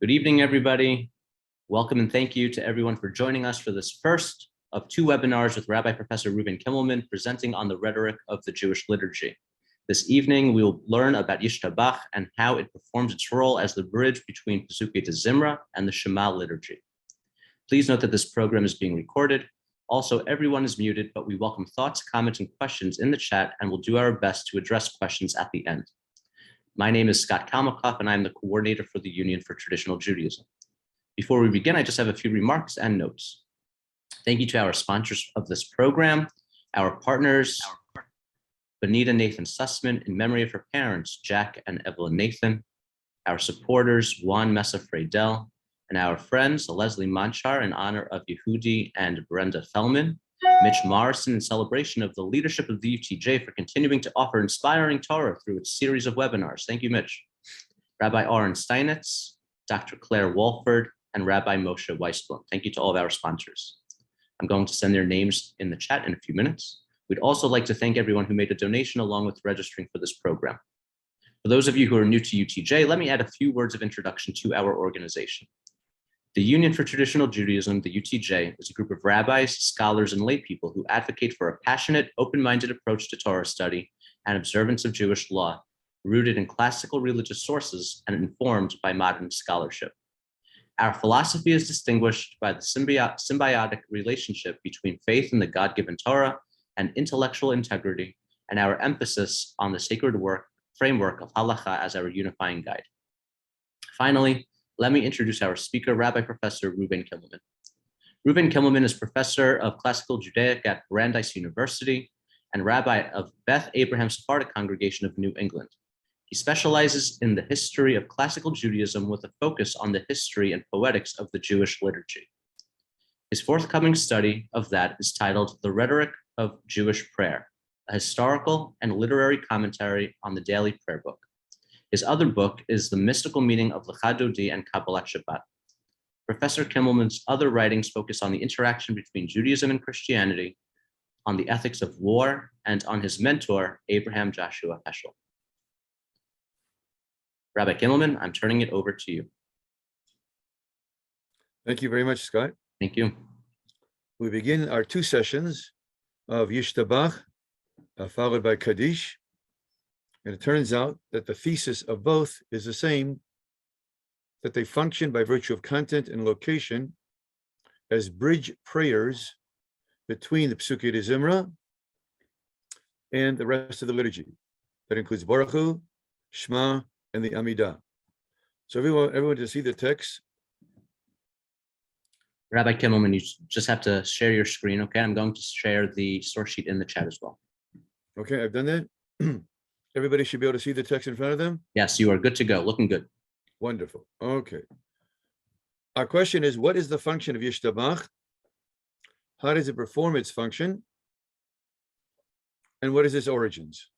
Good evening, everybody. Welcome and thank you to everyone for joining us for this first of two webinars with Rabbi Professor Reuven Kimelman presenting on the rhetoric of the Jewish liturgy. This evening, we will learn about Yishtabach and how it performs its role as the bridge between Pesukei DeZimra and the Shema Liturgy. Please note that this program is being recorded. Also, everyone is muted, but we welcome thoughts, comments, and questions in the chat, and we'll do our best to address questions at the end. My name is Scott Kalmakoff, and I'm the coordinator for the Union for Traditional Judaism. Before we begin, I just have a few remarks and notes. Thank you to our sponsors of this program, our partners, Benita Nathan Sussman, in memory of her parents, Jack and Evelyn Nathan, our supporters, Juan Mesa Freidel, and our friends, Leslie Manchar, in honor of Yehudi and Brenda Fellman, Mitch Morrison, in celebration of the leadership of the UTJ for continuing to offer inspiring Torah through its series of webinars. Thank you, Mitch. Rabbi Oren Steinitz, Dr. Claire Walford, and Rabbi Moshe Weisblum. Thank you to all of our sponsors. I'm going to send their names in the chat in a few minutes. We'd also like to thank everyone who made a donation along with registering for this program. For those of you who are new to UTJ, let me add a few words of introduction to our organization. The Union for Traditional Judaism, the UTJ, is a group of rabbis, scholars, and laypeople who advocate for a passionate, open-minded approach to Torah study and observance of Jewish law, rooted in classical religious sources and informed by modern scholarship. Our philosophy is distinguished by the symbiotic relationship between faith in the God-given Torah and intellectual integrity, and our emphasis on the sacred framework of halacha as our unifying guide. Finally, let me introduce our speaker, Rabbi Professor Reuven Kimelman. Reuven Kimelman is Professor of Classical Judaic at Brandeis University and Rabbi of Beth Abraham Sephardic Congregation of New England. He specializes in the history of classical Judaism with a focus on the history and poetics of the Jewish liturgy. His forthcoming study of that is titled The Rhetoric of Jewish Prayer, a historical and literary commentary on the daily prayer book. His other book is The Mystical Meaning of Lecha Dodi and Kabbalat Shabbat. Professor Kimelman's other writings focus on the interaction between Judaism and Christianity, on the ethics of war, and on his mentor, Abraham Joshua Heschel. Rabbi Kimelman, I'm turning it over to you. Thank you very much, Scott. Thank you. We begin our two sessions of Yishtabach, followed by Kaddish. And it turns out that the thesis of both is the same, that they function by virtue of content and location as bridge prayers between the Pesukei DeZimra and the rest of the liturgy. That includes Baruch Hu, Shema, and the Amidah. So everyone to see the text. Rabbi Kimelman, you just have to share your screen, okay? I'm going to share the source sheet in the chat as well. Okay, I've done that. Everybody should be able to see the text in front of them? Yes, you are good to go, looking good. Wonderful, okay. Our question is, what is the function of Yishtabach? How does it perform its function? And what is its origins?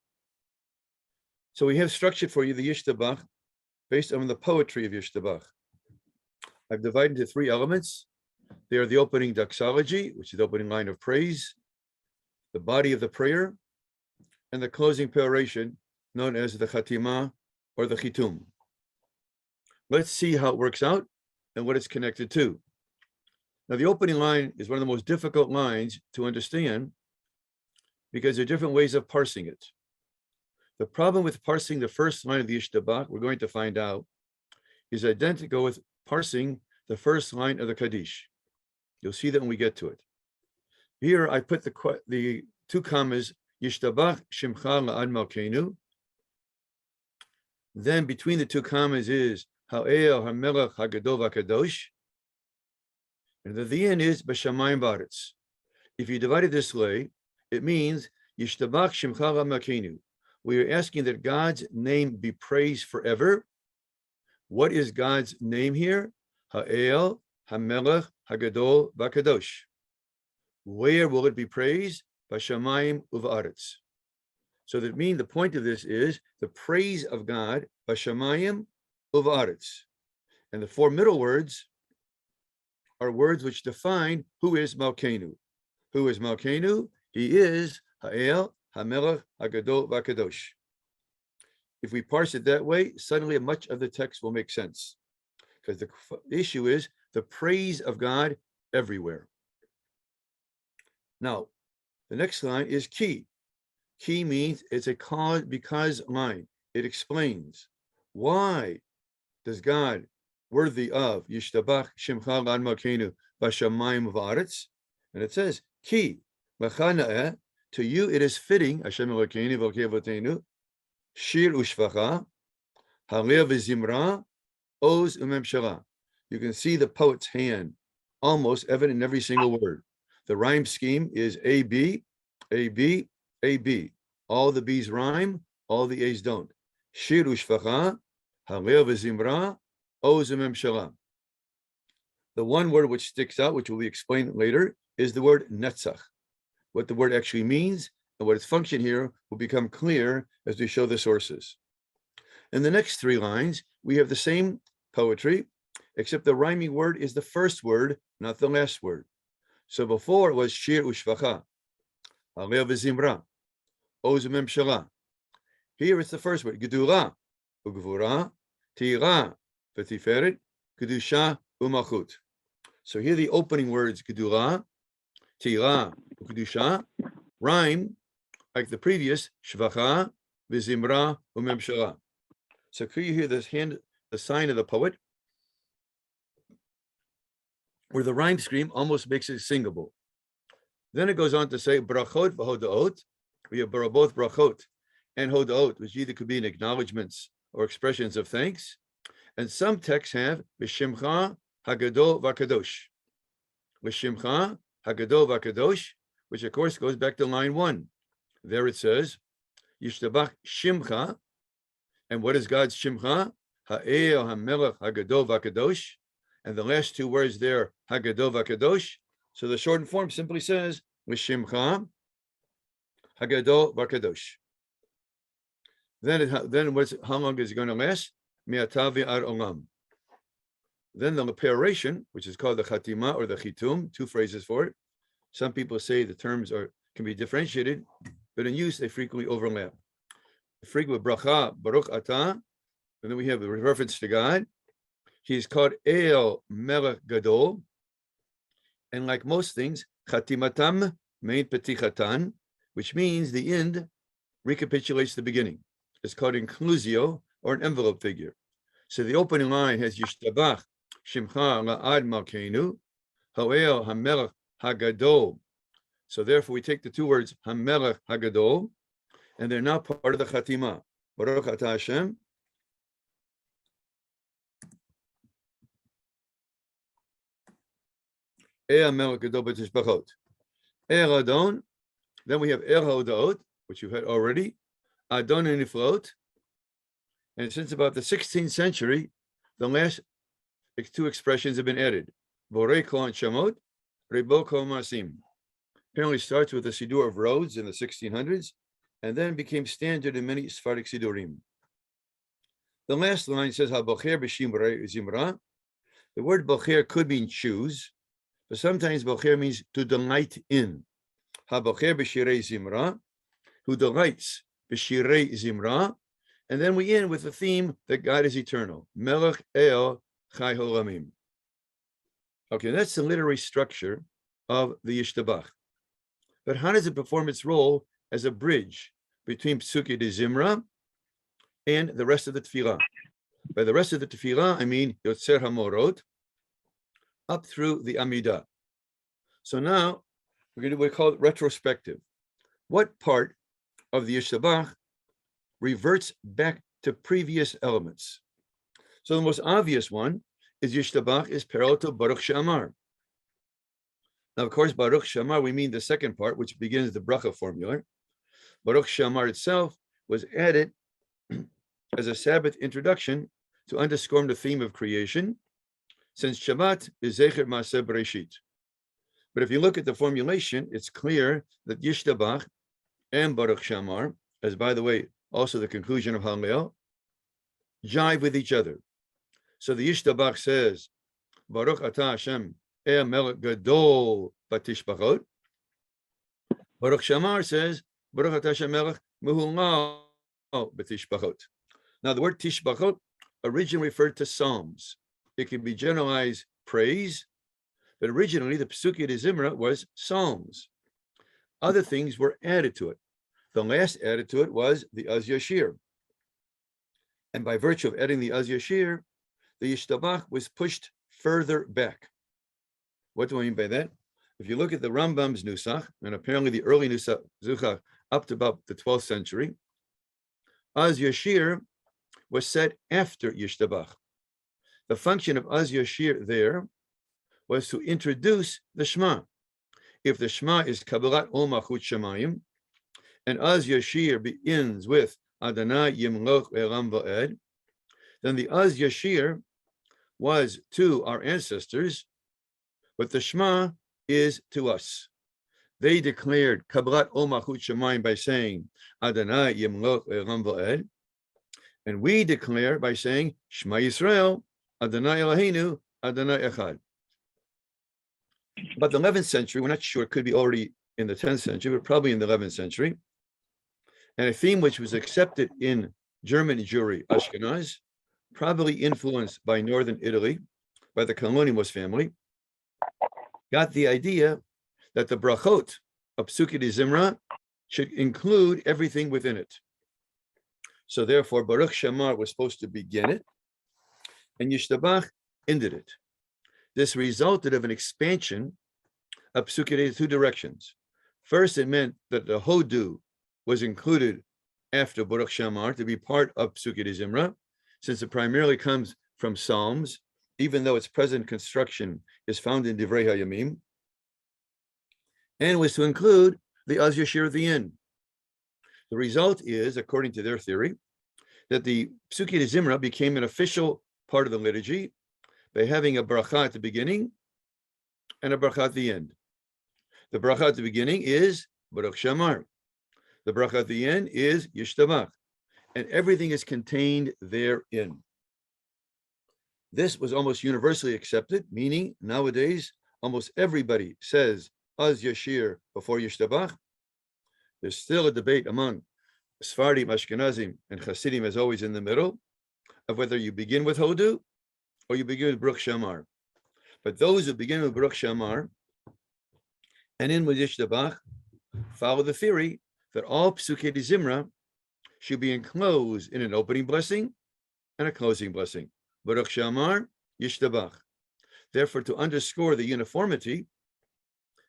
So we have structured for you the Yishtabach based on the poetry of Yishtabach. I've divided into three elements. They are the opening doxology, which is the opening line of praise, the body of the prayer, and the closing peroration, known as the Chatimah or the Chitum. Let's see how it works out and what it's connected to. Now, the opening line is one of the most difficult lines to understand because there are different ways of parsing it. The problem with parsing the first line of the Yishtabach, we're going to find out, is identical with parsing the first line of the Kaddish. You'll see that when we get to it. Here, I put the two commas, Yishtabach Shimcha La'ad Malkeinu. Then between the two commas is Ha'el HaMelech HaGadol VaKadosh. And at the end is B'Shamayim Ba'aretz. If you divide it this way, it means Yishtabach Shimcha La'ad Malkeinu. We are asking that God's name be praised forever. What is God's name here? Ha'el HaMelech HaGadol VaKadosh. Where will it be praised? B'Shamayim U'Va'aretz. So that means the point of this is the praise of God, B'Shamayim U'Va'aretz. And the four middle words are words which define who is Malkeinu. Who is Malkeinu? He is Ha'el HaMelech HaGadol VaKadosh. If we parse it that way, suddenly much of the text will make sense. because the issue is the praise of God everywhere. Now, the next line is ki. Ki means it's a cause because line. It explains why does God worthy of Yishtabach Shimcha Lad Malkeinu Bashamayim V'aretz, and it says ki Lachana, to you it is fitting Hashem Elokeinu V'Elokei Avotenu Shir Ushvacha Haleh V'Zimra Oz Umemshala. You can see the poet's hand almost evident in every single word. The rhyme scheme is A, B, A, B, A, B. All the B's rhyme, all the A's don't. Shir Ushvacha, Haleh V'Zimra, Oz Umemshala. The one word which sticks out, which will be explained later, is the word netzach. What the word actually means and what its function here will become clear as we show the sources. In the next three lines, we have the same poetry, except the rhyming word is the first word, not the last word. So before it was Shir Ushvacha, Haleh V'Zimra, Oz Umemshala. Here it's the first word, Gedula, Ugvura, Tira, V'Tiferet, Kedusha, U'Malchut. So here the opening words, Gedula, Tira, Kedusha, rhyme like the previous, Shvacha, V'Zimra, U'Memshala. So could you hear this hand, the sign of the poet, where the rhyme scheme almost makes it singable. Then it goes on to say, Brachot v'Hodaot. We have both Brachot and Hodaot, which either could be in acknowledgements or expressions of thanks. And some texts have B'Shimcha Hagadol V'Kadosh. B'Shimcha Hagadol V'Kadosh, which of course goes back to line 1. There it says, Yishtabach Shimcha. And what is God's Shimcha? Ha'el HaMelech Hagadol V'Kadosh. And the last two words there, Hagadol V'Kadosh. So the shortened form simply says, L'Shimcha Hagadol V'Kadosh. Then how long is it going to last? Me'atavi ad olam. Then the peroration, which is called the Chatima or the Chitum, two phrases for it. Some people say the terms can be differentiated, but in use they frequently overlap. Frequent bracha, Baruch Atah, and then we have a reference to God. He's called El Melech Gadol, and like most things, Chatimatam Mein Petichatan, which means the end recapitulates the beginning. It's called inclusio, or an envelope figure. So the opening line has Yishtabach Shimcha La'ad Malkeinu Ho'el HaMelech HaGadol. So therefore we take the two words HaMelech HaGadol, and they're now part of the Chatima. Baruch Atah Hashem. Melech Gadol B'Tishbachot. Adon. Then we have Hodaot, which you've had already. Adon and Niflot. And since about the 16th century, the last two expressions have been added. Borei Kol and Shamot, Rebo Kol Masim. Apparently starts with the Siddur of roads in the 1600s, and then became standard in many Sephardic Siddurim. The last line says, Ha-Bocher B'Shimrei Zimra. The word Bocher could mean choose, but sometimes Bocher means to delight in. Ha-Bocher B'Shirei Zimra, who delights B'Shirei Zimra. And then we end with the theme that God is eternal. Melech El Chai Holamim. Okay, that's the literary structure of the Yishtabach. But how does it perform its role as a bridge between Pesukei DeZimra and the rest of the Tefillah? By the rest of the Tefillah, I mean Yotzer HaMorot, up through the Amidah. So now we call it retrospective. What part of the Yishtabach reverts back to previous elements? So the most obvious one is Yishtabach is parallel to Baruch She'amar. Now, of course, Baruch She'amar, we mean the second part, which begins the bracha formula. Baruch She'amar itself was added as a Sabbath introduction to underscore the theme of creation, since Shabbat is Zecher Maaseh Bereshit. But if you look at the formulation, it's clear that Yishtabach and Baruch She'amar, as by the way, also the conclusion of Hallel, jive with each other. So the Yishtabach says, Baruch Atah Hashem Melech Gadol Batishbachot. Baruch She'amar says, Baruch Atah Hashem Melech Mehulal Batishbachot. Now the word Tishbachot originally referred to Psalms, it can be generalized praise, but originally the Pesukei DeZimra was psalms. Other things were added to it. The last added to it was the Az Yashir. And by virtue of adding the Az Yashir, the Yishtabach was pushed further back. What do I mean by that? If you look at the Rambam's Nusach, and apparently the early Nusach up to about the 12th century, Az Yashir was said after Yishtabach. The function of Az Yashir there was to introduce the Shema. If the Shema is Kabbalat Ol Malchut Shemayim, and Az Yashir begins with Adonai Yimloch Elam Va'ed, then the Az Yashir was to our ancestors what the Shema is to us. They declared Kabbalat Ol Malchut Shemayim by saying Adonai Yimloch Elam Va'ed, and we declare by saying Shema Yisrael, Adonai Eloheinu, Adonai Echad. But the 11th century, we're not sure, it could be already in the 10th century, but probably in the 11th century. And a theme which was accepted in German Jewry, Ashkenaz, probably influenced by Northern Italy, by the Kalonimos family, got the idea that the brachot of Pesukei DeZimra should include everything within it. So therefore, Baruch Shamar was supposed to begin it, and Yishtabach ended it. This resulted of an expansion of Pesukei in two directions. First, it meant that the Hodu was included after Baruch Shamar to be part of Pesukei DeZimra, since it primarily comes from Psalms, even though its present construction is found in Divrei HaYamim, and was to include the Az Yashir at the end. The result is, according to their theory, that the Pesukei DeZimra became an official part of the liturgy by having a bracha at the beginning and a bracha at the end. The bracha at the beginning is Baruch Shamar. The bracha at the end is Yishtabach, and everything is contained therein. This was almost universally accepted, meaning nowadays almost everybody says Az Yashir before Yishtabach. There's still a debate among Sephardim, Ashkenazim, and Hasidim, as always, in the middle, of whether you begin with Hodu or you begin with Baruch Shamar. But those who begin with Baruch Shamar and in with Yishtabach follow the theory that all Pesukei DeZimra should be enclosed in an opening blessing and a closing blessing. Baruch Shamar, Yishtabach. Therefore, to underscore the uniformity,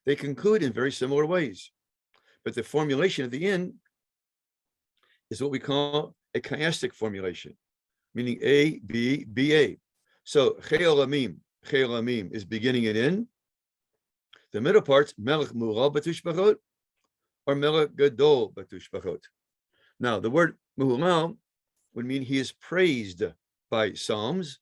they conclude in very similar ways. But the formulation at the end is what we call a chiastic formulation, meaning A, B, B, A. So Che'olamim is beginning and end. The middle parts, Melech Mural B'tushbachot or Melech Gadol B'tushbachot. Now, the word Muhural would mean he is praised by Psalms,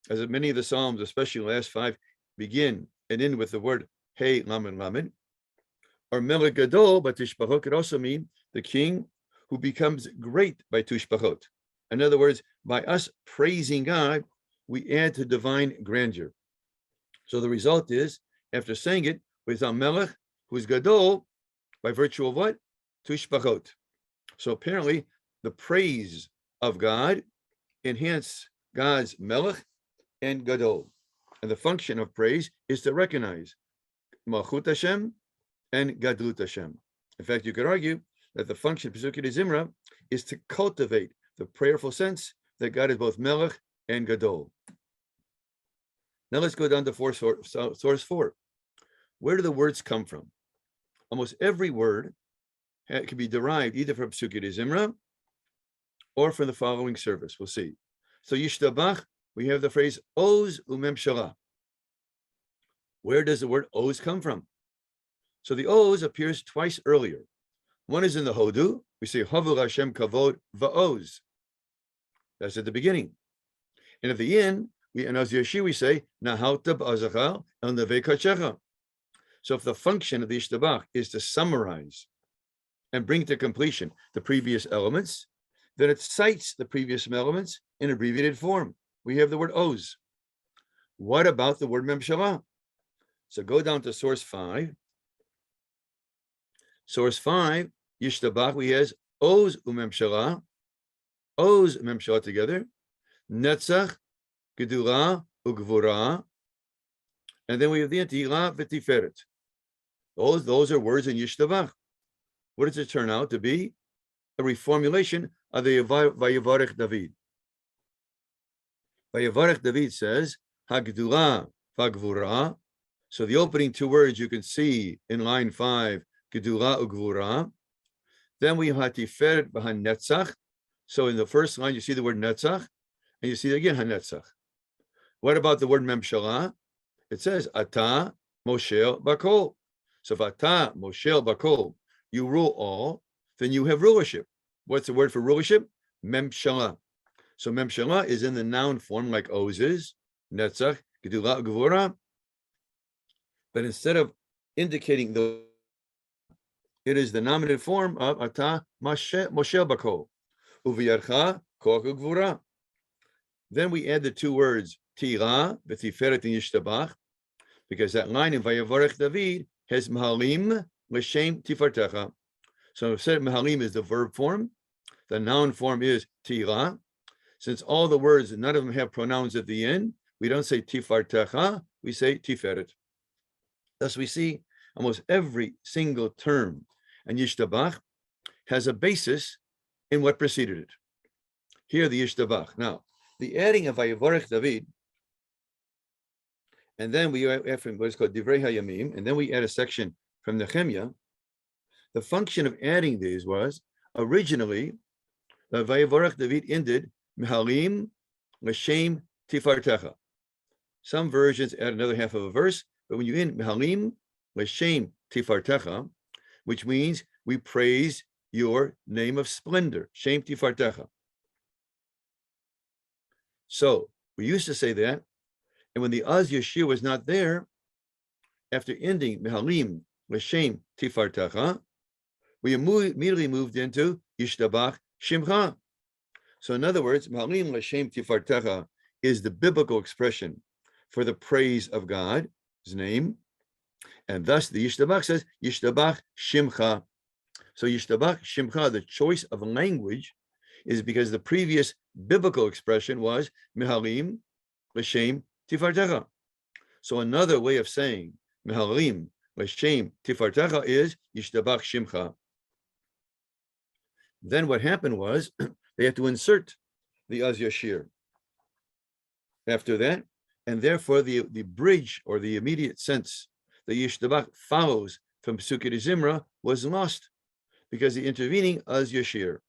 as many of the Psalms, especially the last 5, begin and end with the word Hey Lamed Lamed. Or Melech Gadol B'tushbachot could also mean the king who becomes great by Tushbachot. In other words, by us praising God, we add to divine grandeur. So the result is, after saying it, with a Melech, who is Gadol, by virtue of what? Tushbachot. So apparently, the praise of God enhance God's Melech and Gadol. And the function of praise is to recognize Malchut Hashem and Gadlut Hashem. In fact, you could argue that the function of Pesukei DeZimra is to cultivate the prayerful sense that God is both Melech and Gadol. Now let's go down to source 4. Where do the words come from? Almost every word can be derived either from Pesukei DeZimra or from the following service. We'll see. So Yishtabach, we have the phrase Oz Umemshala. Where does the word Oz come from? So the Oz appears twice earlier. One is in the Hodu. We say Havur Hashem Kavod Va'oz. That's at the beginning. And at the end, in Az Yashir, we say Nahalta B'Azachal El Nevei Kachecha. So if the function of the Yishtabach is to summarize and bring to completion the previous elements, then it cites the previous elements in abbreviated form. We have the word Oz. What about the word Memshalah? So go down to source 5. Source 5, Yishtabach, we has Oz Umemshalah, Oz Memshalah together, Netzach, Gedula, ugvura, and then we have the Tehillah v'tiferet. Those are words in Yishtabach. What does it turn out to be? A reformulation of the Vayevarech David. Vayevarech David says, Hagdula v'gvura. So the opening two words you can see in line 5, Gedula ugvura. Then we have Tiferet v'hanetzach. So in the first line, you see the word netzach, and you see again hanetzach. What about the word memshalah? It says Ata Moshel Bakol. So if Ata Moshel Bakol, you rule all, then you have rulership. What's the word for rulership? Memshalah. So memshalah is in the noun form like Oz is, Netzach, Gedula Gvura. But instead of indicating it is the nominative form of Ata Moshel Bakol. Uviyarcha Koch Gvura. Then we add the two words Tira, V'tiferet and Yishtabach, because that line in Vayevarech David has Mahalim L'Shem Tifartecha. So instead Mahalim is the verb form, the noun form is Tira. Since all the words, none of them have pronouns at the end, we don't say Tifartecha, we say Tiferet. Thus we see almost every single term in Yishtabach has a basis in what preceded it. Here the Yishtabach. Now, the adding of Vayevarech David, and then we add from what is called Divrei Hayamim, and then we add a section from Nehemiah. The function of adding these was originally the Vayevarech David ended Mehalim L'Shem Tifartecha. Some versions add another half of a verse, but when you end Mehalim L'Shem Tifartecha, which means we praise your name of splendor, Shem Tifartecha. So we used to say that, and when the Az Yashir was not there, after ending Mehalim L'Shem Tifartecha, we immediately moved into Yishtabach Shimcha. So in other words, Mehalim L'Shem Tifartecha is the biblical expression for the praise of God, his name, and thus the Yishtabach says Yishtabach Shimcha. So Yishtabach Shimcha, the choice of language, is because the previous biblical expression was Mehalim L'Shem Tifartecha. So another way of saying Mehalim L'Shem Tifartecha is Yishtabach Shimcha. Then what happened was they had to insert the Az Yashir after that, and therefore the bridge or the immediate sense that Yishtabach follows from Pesukei DeZimra was lost because the intervening Az Yashir.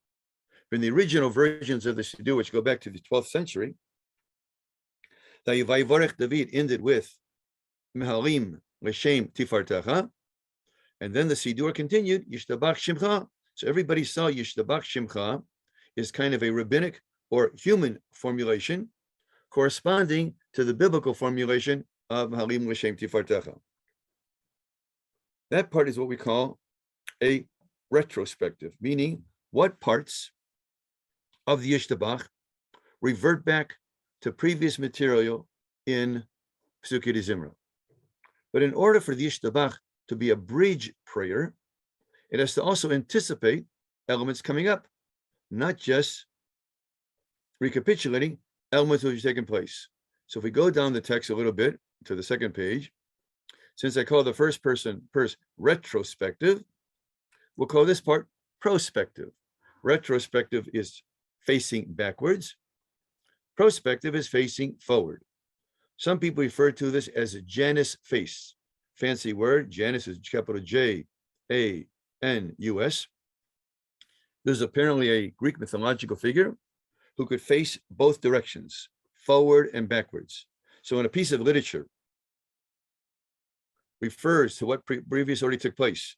In the original versions of the Siddur, which go back to the 12th century, the Vayevarech David ended with Mehalim L'Shem Tifartecha, and then the Siddur continued Yishtabach Shimcha. So everybody saw Yishtabach Shimcha is kind of a rabbinic or human formulation corresponding to the biblical formulation of Mehalim L'Shem Tifartecha. That part is what we call a retrospective, meaning what parts of the Yishtabach revert back to previous material in Pesukei DeZimra. But in order for the Yishtabach to be a bridge prayer, it has to also anticipate elements coming up, not just recapitulating elements which have taken place. So if we go down the text a little bit to the second page, since I call the first person retrospective, we'll call this part prospective. Retrospective is facing backwards. Prospective is facing forward. Some people refer to this as a Janus face. Fancy word. Janus is capital J-A-N-U-S. There's apparently a Greek mythological figure who could face both directions, forward and backwards. So in a piece of literature, refers to what previous already took place,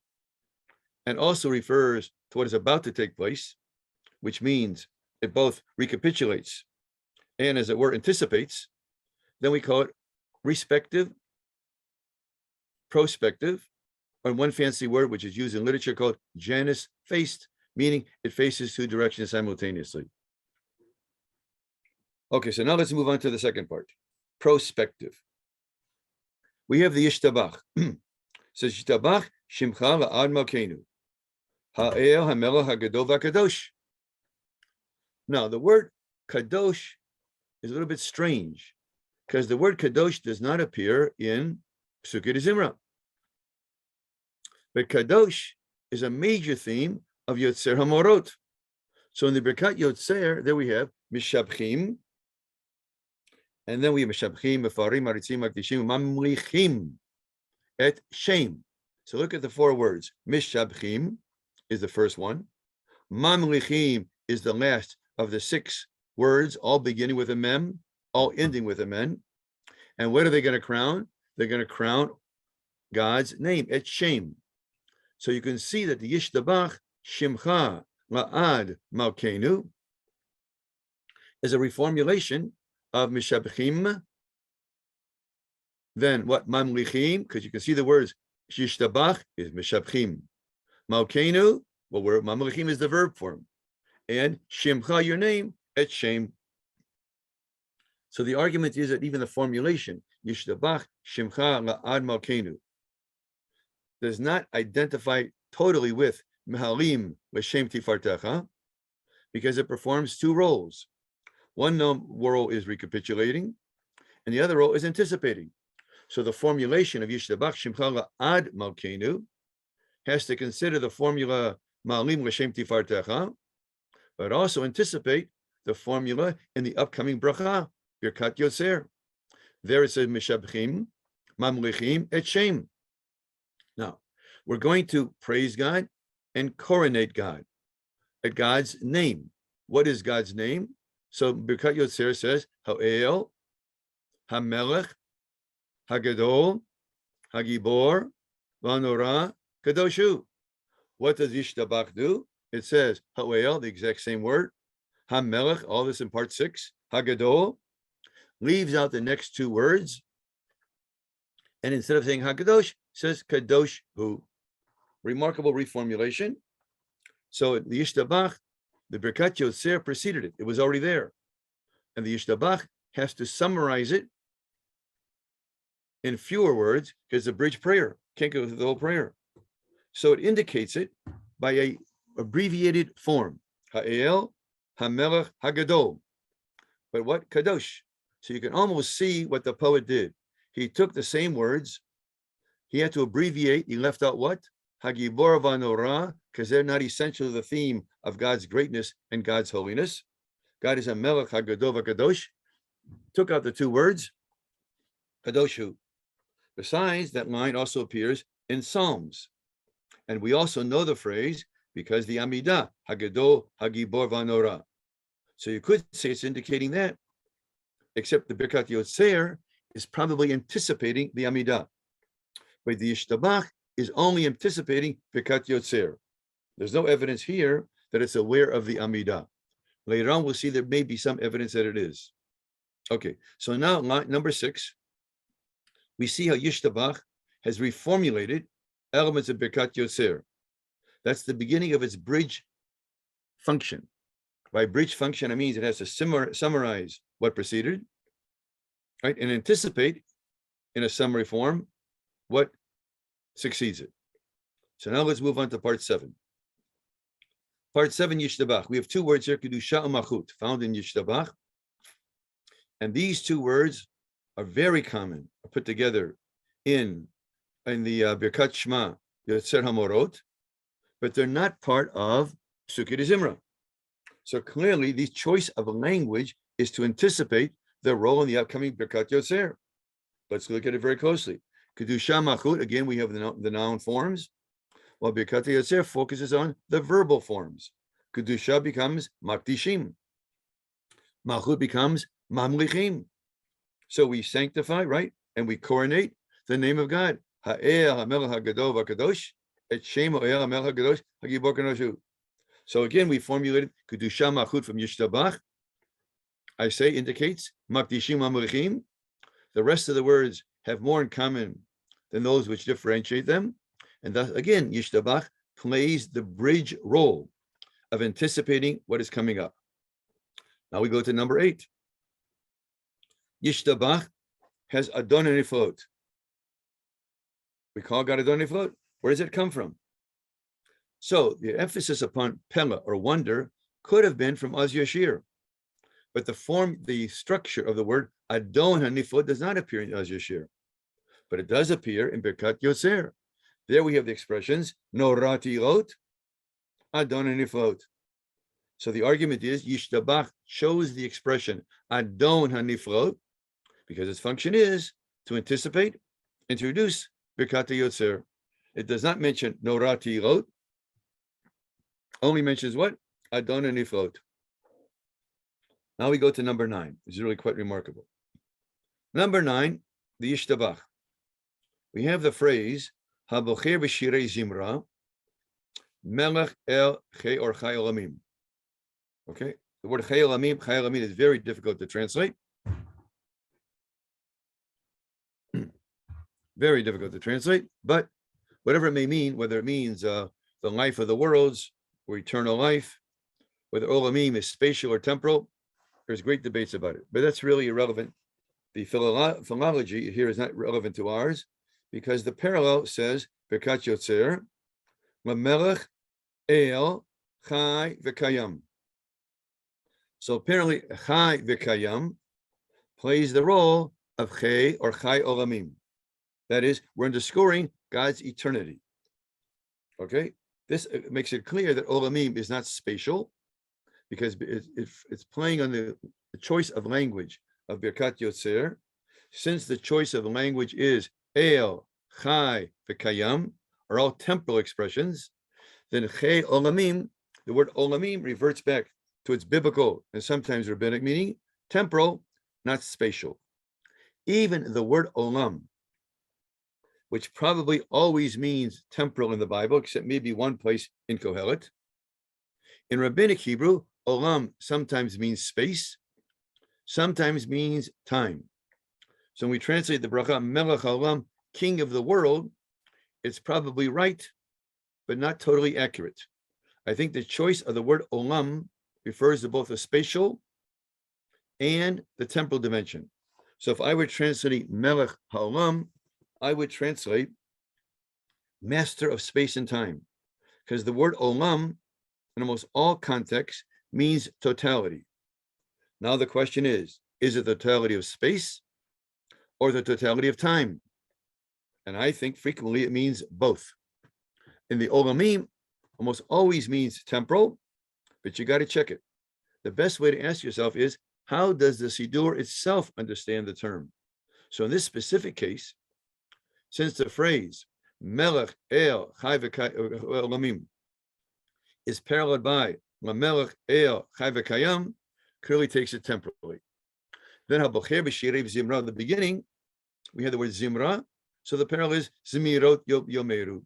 and also refers to what is about to take place, which means it both recapitulates and, as it were, anticipates, then we call it respective, prospective, or one fancy word which is used in literature called Janus faced, meaning it faces two directions simultaneously. Okay, so now let's move on to the second part, prospective. We have the Yishtabach. Says Yishtabach Shimcha la'ad malkeinu ha'el ha'melech ha'gadol va'kadosh. Now the word kadosh is a little bit strange. because the word kadosh does not appear in Pesukei DeZimra. But kadosh is a major theme of Yotzer Hamorot. So in the Birkat Yotzer, there we have Mishabchim, and then we have Mishabchim, Mefarim, Maritzim, Makdishim, Mamlichim, et Shem. So look at the four words. Mishabchim is the first one. Mamlichim is the last of the 6 words, all beginning with a mem, all ending with a men. And what are they going to crown? They're going to crown God's name, et Shem. So you can see that the Yishtabach, Shimcha, La'ad, Malkeinu, is a reformulation of Mishabchim. Then what? Mamlichim, because you can see the words Yishtabach is Mishabchim. Malkeinu, well, where Mamlichim is the verb form. And Shimcha, your name, et Shem. So the argument is that even the formulation, Yishtabach, Shimcha, La'ad, Malkeinu, does not identify totally with Mehalim, L'Shem Tifartecha, because it performs 2 roles. One role is recapitulating, and the other role is anticipating. So the formulation of Yishtabach, Shimcha, La'ad, Malkeinu has to consider the formula Mehalim, L'Shem Tifartecha, but also anticipate the formula in the upcoming bracha, Birkat Yotzer. There it says Mishabchim, Mamlichim, et Shem. Now, we're going to praise God and coronate God at God's name. What is God's name? So Birkat Yotzer says, Ha'el, HaMelech, HaGadol, HaGibor, V'Hanora, Kadoshu. What does Yishtabach do? It says, Ha'el, the exact same word, HaMelech, all this in part 6, HaGadol, leaves out the next 2 words, and instead of saying HaKadosh, says Kadosh Hu. Remarkable reformulation. So the Yishtabach, the Birkat Yotzer preceded it. It was already there. And the Yishtabach has to summarize it in fewer words because the bridge prayer can't go through the whole prayer. So it indicates it by a abbreviated form. Ha'el, HaMelech, HaGadol. But what? Kadosh. So you can almost see what the poet did. He took the same words. He had to abbreviate. He left out what? Hagibor V'Hanora, because they're not essential to the theme of God's greatness and God's holiness. God is a Melech HaGadol V'Kadosh. Took out the 2 words, Kadoshu. Besides, that line also appears in Psalms. And we also know the phrase because the Amidah, Hagadol Hagibor V'Hanora. So you could say it's indicating that, except the Birkat Yotzer is probably anticipating the Amidah. But the Yishtabach is only anticipating Birkat Yotzer. There's no evidence here that it's aware of the Amidah. Later on, we'll see there may be some evidence that it is. Okay, so now line number 6, we see how Yishtabach has reformulated elements of Birkat Yotzer. That's the beginning of its bridge function. By bridge function, it means it has to summarize what preceded, right, and anticipate in a summary form what succeeds it. So now let's move on to part 7. Part 7, Yishtabach. We have 2 words here, Kedusha and Malchut, found in Yishtabach. And these 2 words are very common, are put together in the Birkat Shema, Yotzer Hamorot, but they're not part of Pesukei DeZimra. So clearly, the choice of a language is to anticipate their role in the upcoming Birkat Yotzer. Let's look at it very closely. Kedusha Malchut, again, we have the noun forms, while Birkat Yotzer focuses on the verbal forms. Kedusha becomes Makdishim. Malchut becomes Mamlichim. So we sanctify, right? And we coronate the name of God. Ha'el HaMelech HaGadol V'Kadosh, et Shem Ha'el HaMelech HaGadosh HaGibor Kanoshu. So again, we formulated Kedusha Malchut from Yishtabach. I say indicates Makdishim Mamlichim. The rest of the words have more in common than those which differentiate them. And thus, again, Yishtabach plays the bridge role of anticipating what is coming up. Now we go to number 8. Yishtabach has Adonai Niflot. We call God Adonai Niflot. Where does it come from? So the emphasis upon Pella or wonder could have been from Az Yashir. but the structure of the word Adon HaNiflot does not appear in Az Yashir, but it does appear in Birkat Yotzer. There we have the expressions Norati Lot, Adon HaNiflot. So the argument is Yishtabach chose the expression Adon HaNiflot because its function is to anticipate, introduce Birkat Yotzer. It does not mention Norati Lot, only mentions what? Adon HaNiflot. Now we go to number 9, which is really quite remarkable. Number 9, the Yishtabach. We have the phrase Habocher b'shirei Zimra, Melech el Chei or Chai Olamim. Okay, the word Chai Olamim is very difficult to translate. Very difficult to translate, but whatever it may mean, whether it means the life of the worlds or eternal life, whether Olamim is spatial or temporal, there's great debates about it, but that's really irrelevant. The philology here is not relevant to ours because the parallel says Birkat Yotzer, Lamelech El Chai V'Kayam. So apparently Chai V'Kayam plays the role of Chai or Chai Olamim. That is, we're underscoring God's eternity. Okay, this makes it clear that Olamim is not spatial, because it's playing on the choice of language of Birkat Yotzer. Since the choice of language is El, Chai, V'Kayam, are all temporal expressions, then Chai Olamim, the word Olamim reverts back to its biblical and sometimes rabbinic meaning, temporal, not spatial. Even the word Olam, which probably always means temporal in the Bible, except maybe one place in Kohelet, in rabbinic Hebrew, Olam sometimes means space, sometimes means time. So when we translate the bracha Melech Haolam, King of the world, it's probably right, but not totally accurate. I think the choice of the word Olam refers to both the spatial and the temporal dimension. So if I were translating Melech Haolam, I would translate master of space and time, because the word Olam in almost all contexts means totality. Now the question is it the totality of space or the totality of time? And I think frequently it means both. In the Olamim, almost always means temporal, but you got to check it. The best way to ask yourself is, how does the Siddur itself understand the term? So in this specific case, since the phrase Melech El Chai Olamim is paralleled by Melech El Chai V'Kayam, clearly takes it temporally. Then Habocher b'shirei Zimra, in the beginning, we had the word Zimra, so the parallel is Zimirot Yomeru.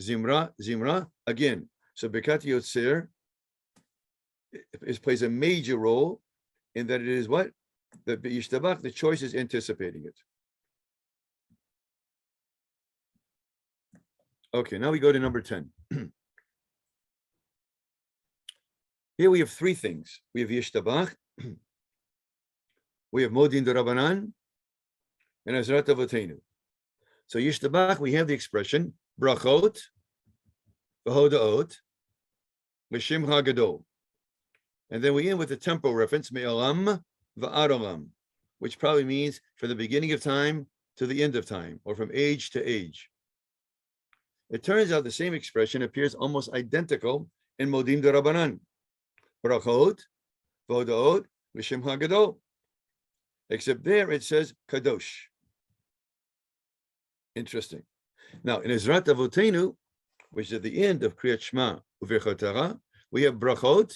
Zimra, again. So Birkat Yotzer plays a major role in that it is what? The Yishtabach, the choice is anticipating it. Okay, now we go to number 10. Here we have 3 things. We have Yishtabach, we have Modin D'Rabbanan, and Ezrat Avotenu. So Yishtabach, we have the expression Brachot, V'Hodaot, L'Shim HaGadol. And then we end with the temporal reference, Me'olam V'ad Olam, which probably means from the beginning of time to the end of time, or from age to age. It turns out the same expression appears almost identical in Modim D'Rabbanan. Brachot, V'Hodaot, L'Shim HaGadol. Except there it says Kadosh. Interesting. Now in Ezrat Avotenu, which is at the end of Kriyat Shema U'Virchot, we have Brachot,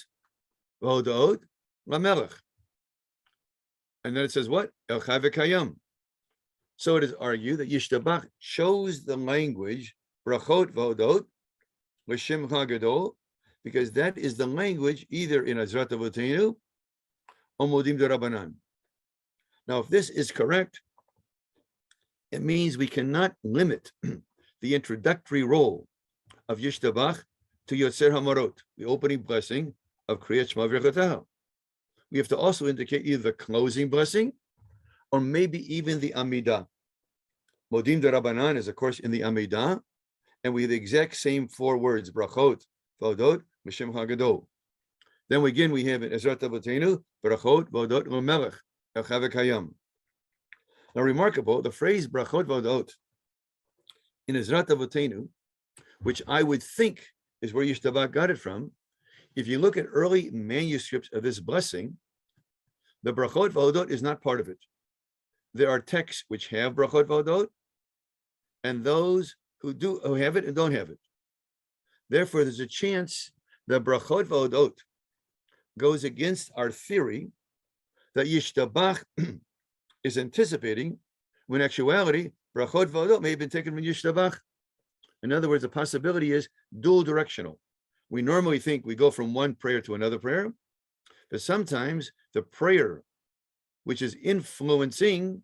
V'Hodaot, Lamelech. And then it says what? El Chai V'Kayam. So it is argued that Yishtabach chose the language Brachot V'Hodaot, L'Shim HaGadol, because that is the language either in Ezrat Avotenu or Modim D'Rabbanan. Now, if this is correct, it means we cannot limit the introductory role of Yishtabach to Yotzer Hamarot, the opening blessing of Kriyat Shema V'Virchot. We have to also indicate either the closing blessing or maybe even the Amidah. Modim D'Rabbanan is, of course, in the Amidah, and we have the exact same 4 words, Brachot, V'Hodot, L'Shim HaGadol. Then again, we have in Ezrat Avotenu, Brachot Vodot L'Melech Elchavek Hayam. Now, remarkable, the phrase Brachot Vodot in Ezrat Avotenu, which I would think is where Yishtabah got it from. If you look at early manuscripts of this blessing, the Brachot Vodot is not part of it. There are texts which have Brachot Vodot, and those who have it and don't have it. Therefore, there's a chance that Brachot Vodot goes against our theory that Yishtabach is anticipating, when in actuality, Brachot Vodot may have been taken from Yishtabach. In other words, the possibility is dual directional. We normally think we go from one prayer to another prayer, but sometimes the prayer which is influencing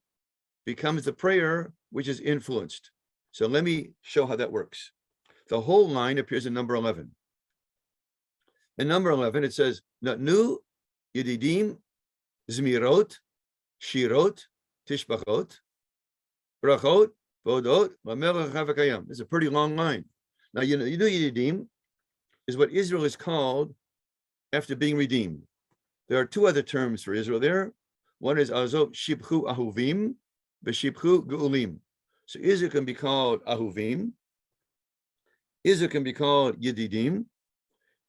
becomes the prayer which is influenced. So let me show how that works. The whole line appears in number 11. In number 11, it says, Natnu Yedidim Zmirot Shirot Tishbachot Brachot Vodot Lamelech Havakayam. It's a pretty long line. Now, you know Yedidim is what Israel is called after being redeemed. There are two other terms for Israel there. One is Azov Shibchu Ahuvim, Beshibchu Geulim. So Israel can be called Ahuvim. Israel can be called Yedidim.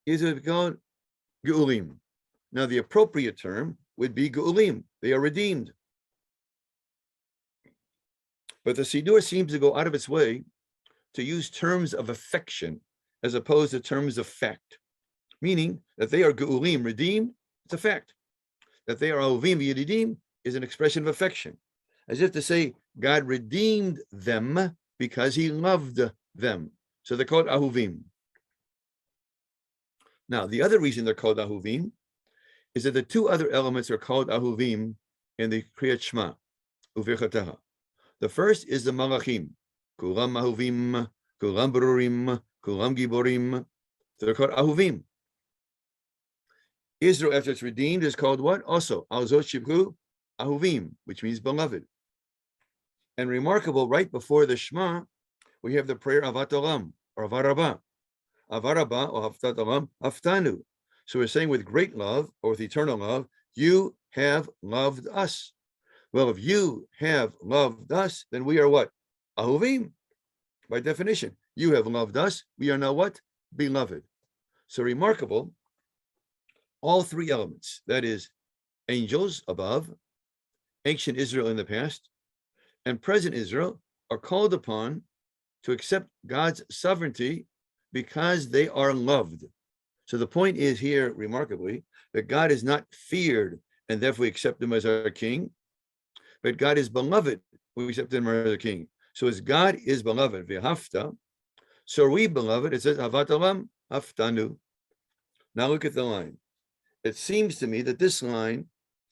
Israel can be called Geulim. Now, the appropriate term would be Geulim. They are redeemed. But the Siddur seems to go out of its way to use terms of affection as opposed to terms of fact, meaning that they are Geulim, redeemed, it's a fact. That they are Ahuvim, Yedidim, is an expression of affection, as if to say God redeemed them because he loved them. So they're called Ahuvim. Now, the other reason they're called Ahuvim is that the two other elements are called Ahuvim in the Kriyat Shema, Uvechateha. The first is the Malachim, Kulam Ahuvim, Kulam Berurim, Kulam Giborim. They're called Ahuvim. Israel, after it's redeemed, is called what? Also, Alzot Shibchu Ahuvim, which means beloved. And remarkable, right before the Shema, we have the prayer Avat Olam, or Avarabah. Avarabah, or Haftat Olam, Haftanu. So we're saying with great love, or with eternal love, you have loved us. Well, if you have loved us, then we are what? Ahuvim. By definition, you have loved us. We are now what? Beloved. So remarkable, all three elements, that is, angels above, ancient Israel in the past, and present Israel, are called upon to accept God's sovereignty because they are loved. So the point is here, remarkably, that God is not feared, and therefore we accept him as our king, but God is beloved, we accept him as our king. So as God is beloved, v'hafta, so are we beloved. It says, Avat Olam, haftanu. Now look at the line. It seems to me that this line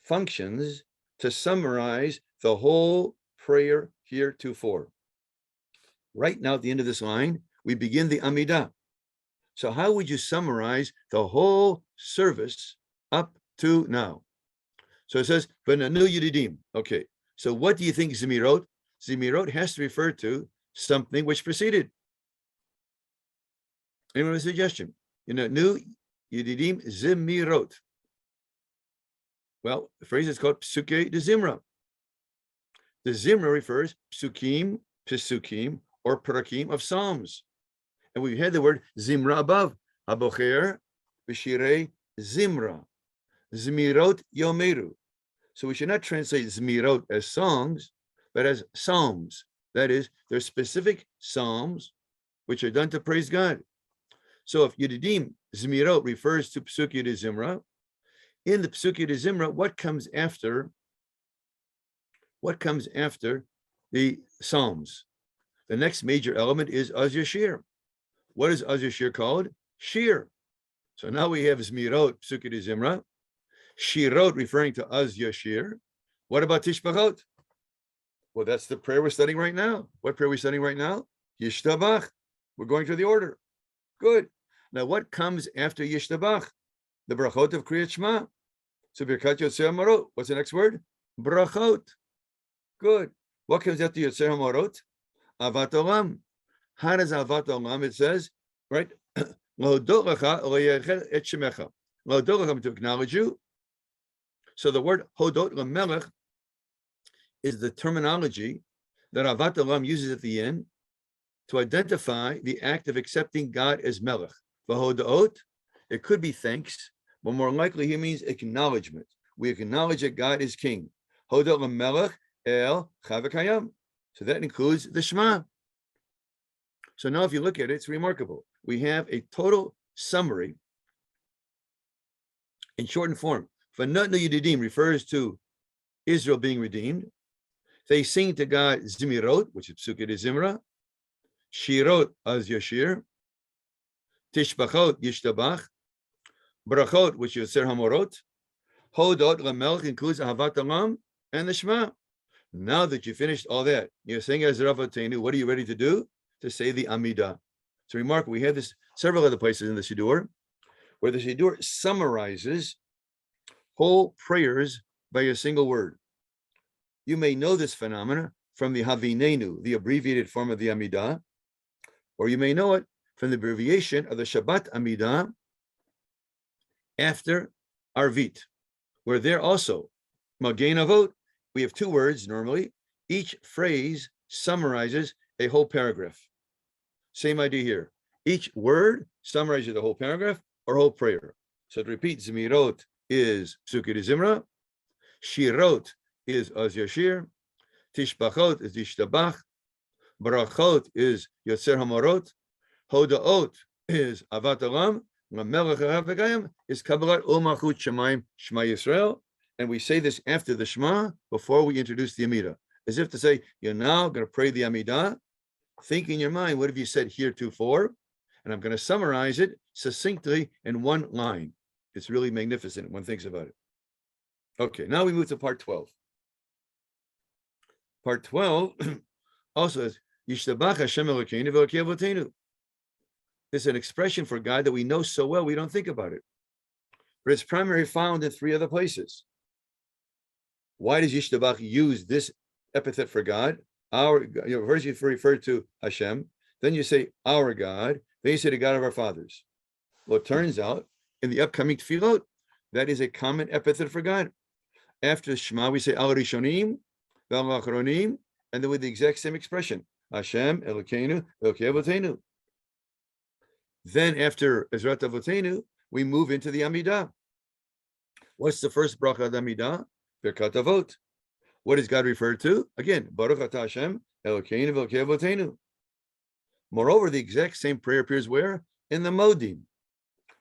functions to summarize the whole prayer heretofore. Right now, at the end of this line, we begin the Amidah. So how would you summarize the whole service up to now? So it says, V'nanu Yedidim. Okay, so what do you think Zemirot? Zemirot has to refer to something which preceded. Anyone have a suggestion? New Yedidim Zemirot. Well, the phrase is called Pesukei DeZimra. The Zimra refers Psukim, Pesukim, or Parakim of Psalms. And we had the word Zimra above. Habocher, B'shirei Zimra. Zemirot Yomeru. So we should not translate Zemirot as songs, but as psalms. That is, they're specific psalms which are done to praise God. So if Yedidim Zemirot refers to Pesukei DeZimra, in the Pesukei DeZimra, what comes after the Psalms? The next major element is Az Yashir. What is Az Yashir called? Shir. So now we have Zemirot, Pesukei DeZimra, Shirot referring to Az Yashir. What about Tishbachot? Well, that's the prayer we're studying right now. What prayer are we studying right now? Yishtabach. We're going through the order. Good. Now, what comes after Yishtabach? The brachot of Kriyat Shema. So Birkat Yotzei HaMorot. What's the next word? Brachot. Good. What comes after Yotzei HaMorot? Avat Olam. How does Avat Olam? It says, right? to acknowledge you. So the word hodot lemelech is the terminology that Avat Olam uses at the end to identify the act of accepting God as melech. V'hodot, it could be thanks, but more likely he means acknowledgement. We acknowledge that God is king. Hodot lemelech el chavekayam. So that includes the Shema. So now if you look at it, it's remarkable. We have a total summary in shortened form. V'notnu Yedidim refers to Israel being redeemed. They sing to God Zimirot, which is Pesukei DeZimra, Shirot az Yashir, Tishbachot Yishtabach, Brachot, which is Ser Hamorot, Hodot Lamelch includes Ahavat Olam and the Shema. Now that you finished all that, you're saying as Ravatenu, what are you ready to do? To say the Amidah. It's remarkable. We have this several other places in the Siddur where the Siddur summarizes whole prayers by a single word. You may know this phenomena from the Havinenu, the abbreviated form of the Amidah, or you may know it from the abbreviation of the Shabbat Amidah after Arvit, where there also, Magen Avot, we have two words normally. Each phrase summarizes a whole paragraph. Same idea here. Each word summarizes the whole paragraph or whole prayer. So to repeat, Zemirot is Pesukei DeZimra, Shirot is Az Yashir, Tishbachot is Yishtabach, Brachot is Yotzer Hamorot, Hodaot is Avat Olam, Lamelech HaVegayim is Kabbalat Umachut Shemaim Shema Yisrael, and we say this after the Shema before we introduce the Amidah, as if to say, you're now going to pray the Amidah. Think in your mind, what have you said heretofore? And I'm going to summarize it succinctly in one line. It's really magnificent when one thinks about it. Okay, now we move to part 12. Part 12 also is Yishtabach Hashem Elokeinu v'Elokei Avotenu. This is an expression for God that we know so well we don't think about it. But it's primarily found in three other places. Why does Yishtabach use this epithet for God? Our, first you refer to Hashem, then you say our God, then you say the God of our fathers. Well, it turns out in the upcoming tefillot, that is a common epithet for God. After Shema, we say Al Rishonim, Val Achronim, and then with the exact same expression, Hashem, Elokeinu, Elokei Avotenu. Then after Ezrat Avotenu, we move into the Amidah. What's the first bracha of the Amidah? Birkat Avot. What is God referred to? Again, Baruch Atah Hashem, Elokeinu v'Elokei Avotenu. Moreover, the exact same prayer appears where? In the Modim.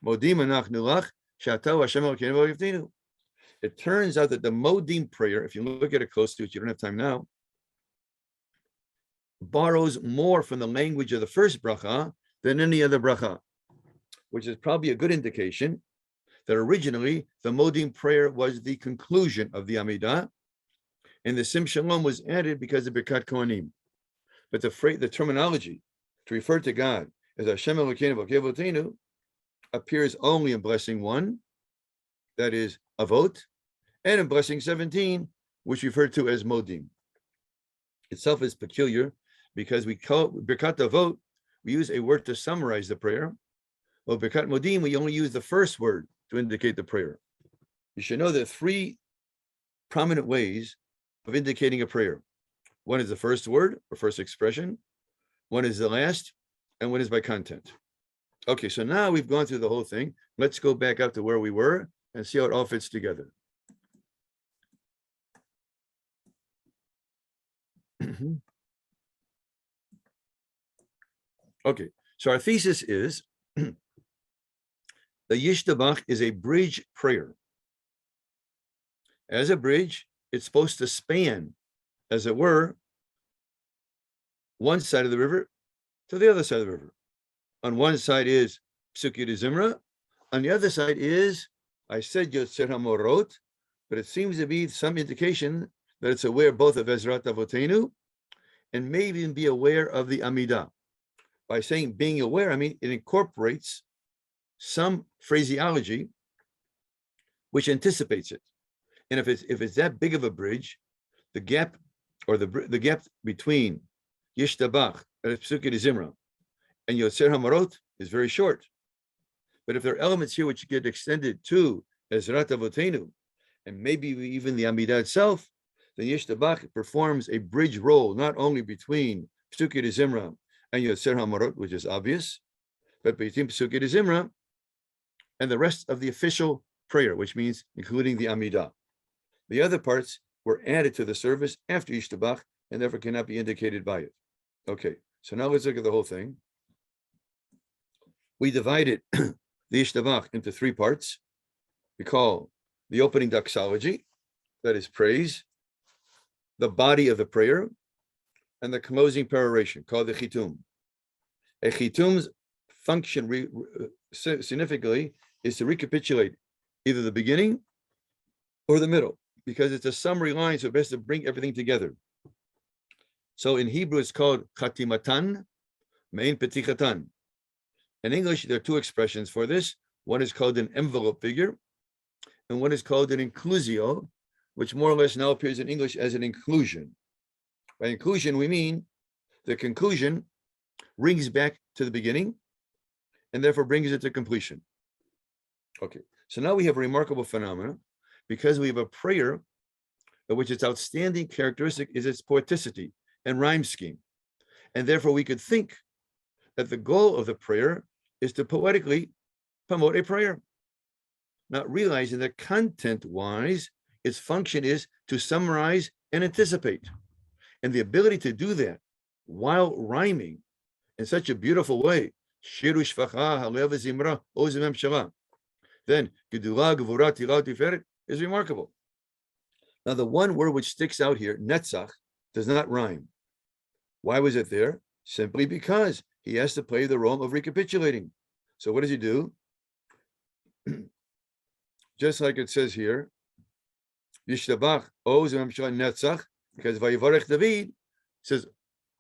Modim anachnu lach, Shatau Hashem Elokeinu v'Elokei Avotenu. It turns out that the Modim prayer, if you look at it closely, which you don't have time now, borrows more from the language of the first bracha than any other bracha, which is probably a good indication that originally the Modim prayer was the conclusion of the Amidah, and the Sim Shalom was added because of Birkat Kohanim. But the terminology to refer to God as Hashem Elokeinu v'Elokei Avotenu appears only in blessing 1, that is Avot, and in blessing 17, which referred to as Modim. Itself is peculiar because we call Birkat Avot, we use a word to summarize the prayer. Well, Birkat Modim, we only use the first word to indicate the prayer. You should know there are three prominent ways of indicating a prayer. One is the first word or first expression, one is the last, and one is by content. Okay, so now we've gone through the whole thing. Let's go back up to where we were and see how it all fits together. Okay, so our thesis is the Yishtabach is a bridge prayer. As a bridge, it's supposed to span, as it were, one side of the river to the other side of the river. On one side is Pesukei DeZimra, on the other side is, I said Yotzer Hamorot, but it seems to be some indication that it's aware both of Ezrat Avotenu and maybe even be aware of the Amidah. By saying being aware, I mean it incorporates some phraseology which anticipates it. And if it's that big of a bridge, the gap or the gap between Yishtabach and Pesukei DeZimra and Yotzer Hamorot is very short. But if there are elements here which get extended to Ezrat Avotenu, and maybe even the Amidah itself, then Yishtabach performs a bridge role not only between Pesukei DeZimra and Yotzer HaMorot, which is obvious, but between Pesukei DeZimra and the rest of the official prayer, which means including the Amidah. The other parts were added to the service after Yishtabach and therefore cannot be indicated by it. Okay, so now let's look at the whole thing. We divided the Yishtabach into three parts. We call the opening doxology, that is praise, the body of the prayer, and the closing peroration, called the chitum. A chitum's function significantly is to recapitulate either the beginning or the middle, because it's a summary line, so it best to bring everything together. So in Hebrew, it's called chatimatan, mein petichatan. In English, there are two expressions for this. One is called an envelope figure, and one is called an inclusio, which more or less now appears in English as an inclusion. By inclusion, we mean the conclusion rings back to the beginning and therefore brings it to completion. Okay, so now we have a remarkable phenomenon because we have a prayer of which its outstanding characteristic is its poeticity and rhyme scheme. And therefore we could think that the goal of the prayer is to poetically promote a prayer, not realizing that content-wise, its function is to summarize and anticipate. And the ability to do that while rhyming in such a beautiful way, then is remarkable. Now, the one word which sticks out here, netzach, does not rhyme. Why was it there? Simply because he has to play the role of recapitulating. So what does he do? Just like it says here, Yishtabach owes netzach, because Vayivarech David says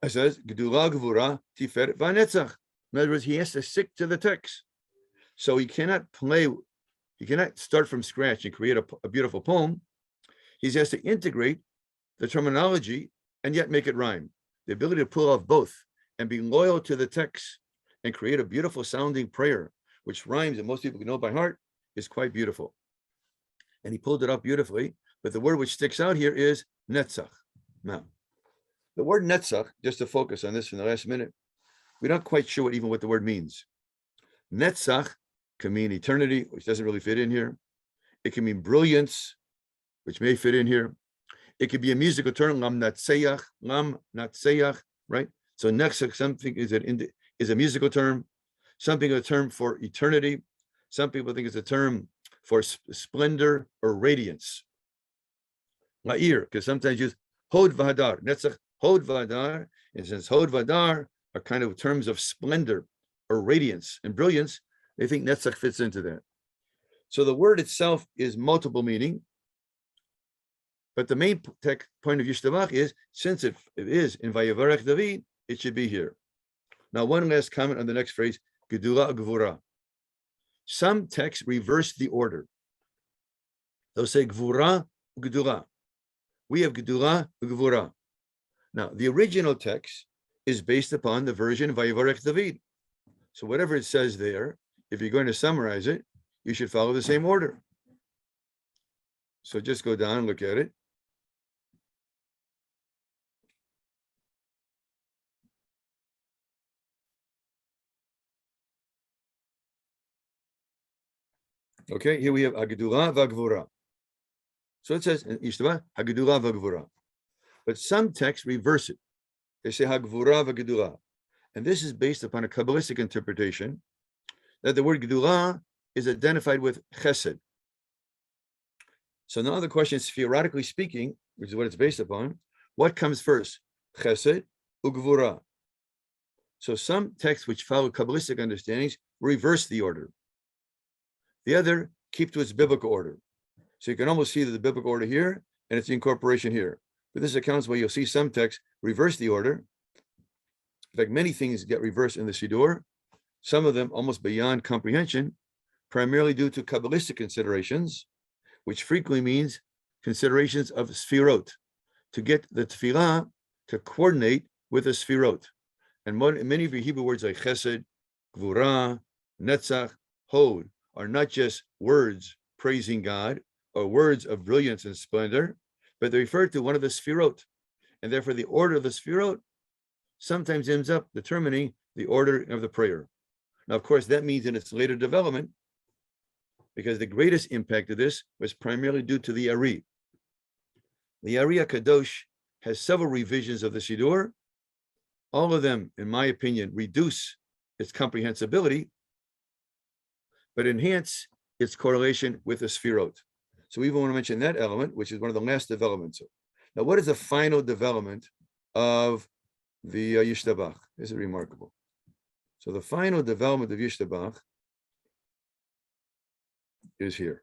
Gedula Gvura Tiferet Vanetzach. In other words, he has to stick to the text. So he cannot start from scratch and create a beautiful poem. He has to integrate the terminology and yet make it rhyme. The ability to pull off both and be loyal to the text and create a beautiful sounding prayer, which rhymes and most people can know by heart, is quite beautiful. And he pulled it off beautifully, but the word which sticks out here is netzach. Now, the word netzach, just to focus on this in the last minute, we're not quite sure what the word means. Netzach can mean eternity, which doesn't really fit in here. It can mean brilliance, which may fit in here. It could be a musical term, lam natseyach, right? So netzach, something is a musical term, something a term for eternity. Some people think it's a term for splendor or radiance. La'ir, because sometimes use hod v'hadar, netzach hod v'hadar, and since hod v'hadar are kind of terms of splendor or radiance and brilliance, they think netzach fits into that. So the word itself is multiple meaning, but the main point of Yishtabach is, since it is in Vayivarech David, it should be here. Now, one last comment on the next phrase, Gedula Gvura. Some texts reverse the order. They'll say Gvura, Gedula. We have Gedula, Gvura. Now, the original text is based upon the version of Vayivarech David. So whatever it says there, if you're going to summarize it, you should follow the same order. So just go down and look at it. Okay, here we have Hagedula V'Gvura. So it says in Yishtabah, Hagedula V'Gvura. But some texts reverse it. They say Hagvura V'Gedula. And this is based upon a Kabbalistic interpretation that the word Gedula is identified with Chesed. So now the question is, theoretically speaking, which is what it's based upon, what comes first? Chesed or Gvura? So some texts which follow Kabbalistic understandings reverse the order. The other keep to its biblical order. So you can almost see the biblical order here and its incorporation here. But this accounts where you'll see some texts reverse the order. In fact, many things get reversed in the Siddur, some of them almost beyond comprehension, primarily due to Kabbalistic considerations, which frequently means considerations of Sfirot, to get the Tefillah to coordinate with the Sfirot. And many of your Hebrew words like Chesed, Gvura, Netzach, Hod are not just words praising God or words of brilliance and splendor, but they refer to one of the Sfirot. And therefore, the order of the Sfirot sometimes ends up determining the order of the prayer. Now, of course, that means in its later development, because the greatest impact of this was primarily due to the Ari. The Ari HaKadosh has several revisions of the Siddur. All of them, in my opinion, reduce its comprehensibility, but enhance its correlation with the Sfirot. So we even want to mention that element, which is one of the last developments. Now, what is the final development of the Yishtabach? This is remarkable. So the final development of Yishtabach is here.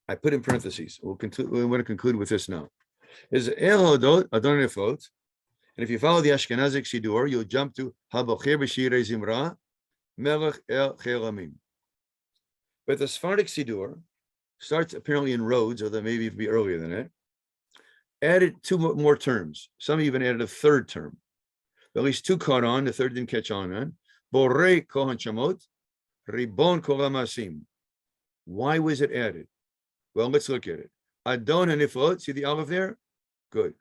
I put in parentheses. We want to conclude with this now. Is El Hodot Adon Nefot, and if you follow the Ashkenazic Siddur, you'll jump to Habocher B'Shirei Zimra, Melech El Chelamim. But the Sephardic Siddur starts apparently in Rhodes, or that maybe be earlier than that. Added two more terms. Some even added a third term. At least two caught on. The third didn't catch on. Borei Kohen Shamot, Ribon Kol HaMasim. Why was it added? Well, let's look at it. Adon HaNiflot, see the aleph there? Good.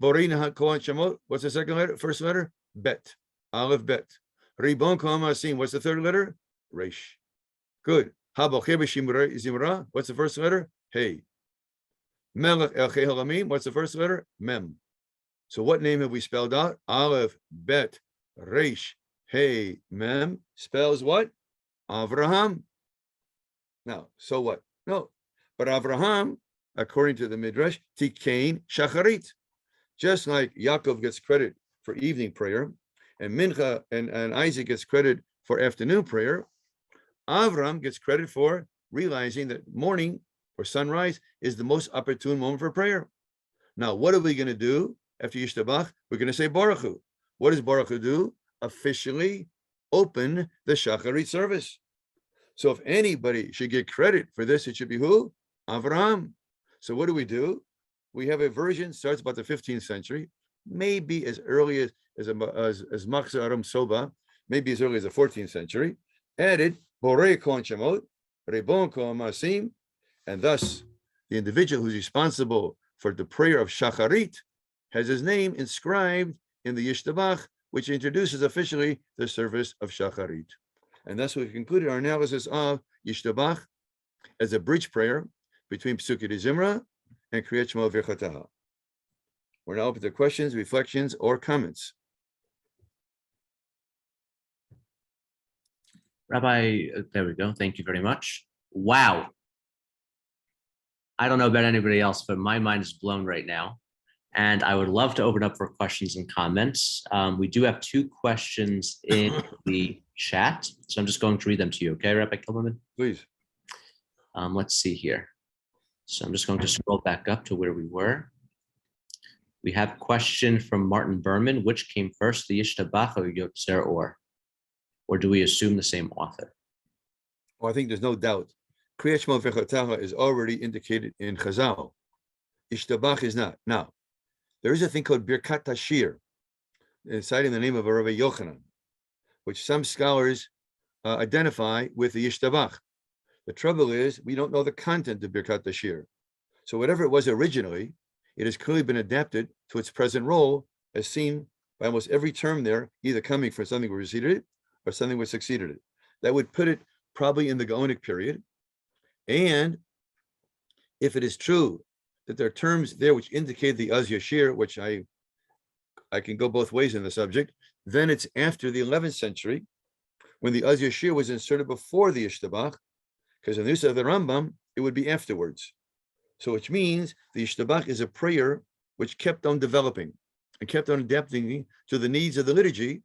Borei Kohen Shamot, what's the second letter? First letter? Bet. Aleph Bet. Ribon Kol HaMasim, what's the third letter? Resh. Good. Habocher B'Shirei Zimra, what's the first letter? Hey. Melech El Chelamim, what's the first letter? Mem. So what name have we spelled out? Aleph, Bet, Resh, Hey, Mem spells what? Avraham. Now, so what? No. But Avraham, according to the Midrash, Tikain Shacharit. Just like Yaakov gets credit for evening prayer, and Mincha and Isaac gets credit for afternoon prayer, Avram gets credit for realizing that morning or sunrise is the most opportune moment for prayer. Now, what are we going to do after Yishtabach? We're going to say Baruch Hu. What does Baruch Hu do? Officially open the Shacharit service. So if anybody should get credit for this, it should be who? Avraham. So what do? We have a version, starts about the 15th century, maybe as early as Machzor Aram Soba, maybe as early as the 14th century, added Borei Kohen Shamot, Ribon Kol HaMasim, and thus the individual who's responsible for the prayer of Shacharit has his name inscribed in the Yishtabach, which introduces officially the service of Shacharit. And thus we've concluded our analysis of Yishtabach as a bridge prayer between Pesukei DeZimra and Kriyat Shema V'Chataha. We're now open to questions, reflections, or comments. Rabbi, there we go. Thank you very much. Wow. I don't know about anybody else, but my mind is blown right now. And I would love to open up for questions and comments. We do have two questions in the chat, so I'm just going to read them to you. Okay, Rabbi Kimelman? Please. Let's see here. So I'm just going to scroll back up to where we were. We have a question from Martin Berman. Which came first, the Yishtabach or Yotzer or do we assume the same author? Well, I think there's no doubt. Kriyat Shema V'Chataha is already indicated in Chazal. Yishtabach is not. Now, there is a thing called Birkat Hashir, citing the name of a Rabbi Yochanan, which some scholars identify with the Yishtabach. The trouble is, we don't know the content of Birkat Hashir. So whatever it was originally, it has clearly been adapted to its present role, as seen by almost every term there, either coming from something which preceded it or something which succeeded it. That would put it probably in the Gaonic period. And if it is true that there are terms there which indicate the Az Yashir, which I can go both ways in the subject, then it's after the 11th century when the Az Yashir was inserted before the Yishtabach, because in the use of the Rambam, it would be afterwards. So which means the Yishtabach is a prayer which kept on developing and kept on adapting to the needs of the liturgy,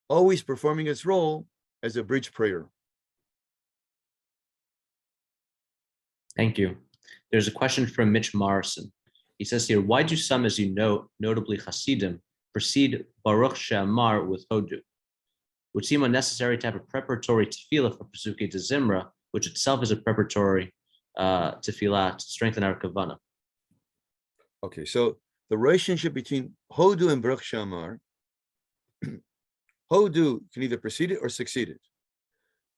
always performing its role as a bridge prayer. Thank you. There's a question from Mitch Morrison. He says here, why do some, as you know, notably Hasidim, precede Baruch She'amar with Hodu? It would seem unnecessary to have a preparatory tefillah for Pesukei DeZimra, which itself is a preparatory tefillah to strengthen our kavanah. Okay, so the relationship between Hodu and Baruch She'amar, Hodu can either precede it or succeed it.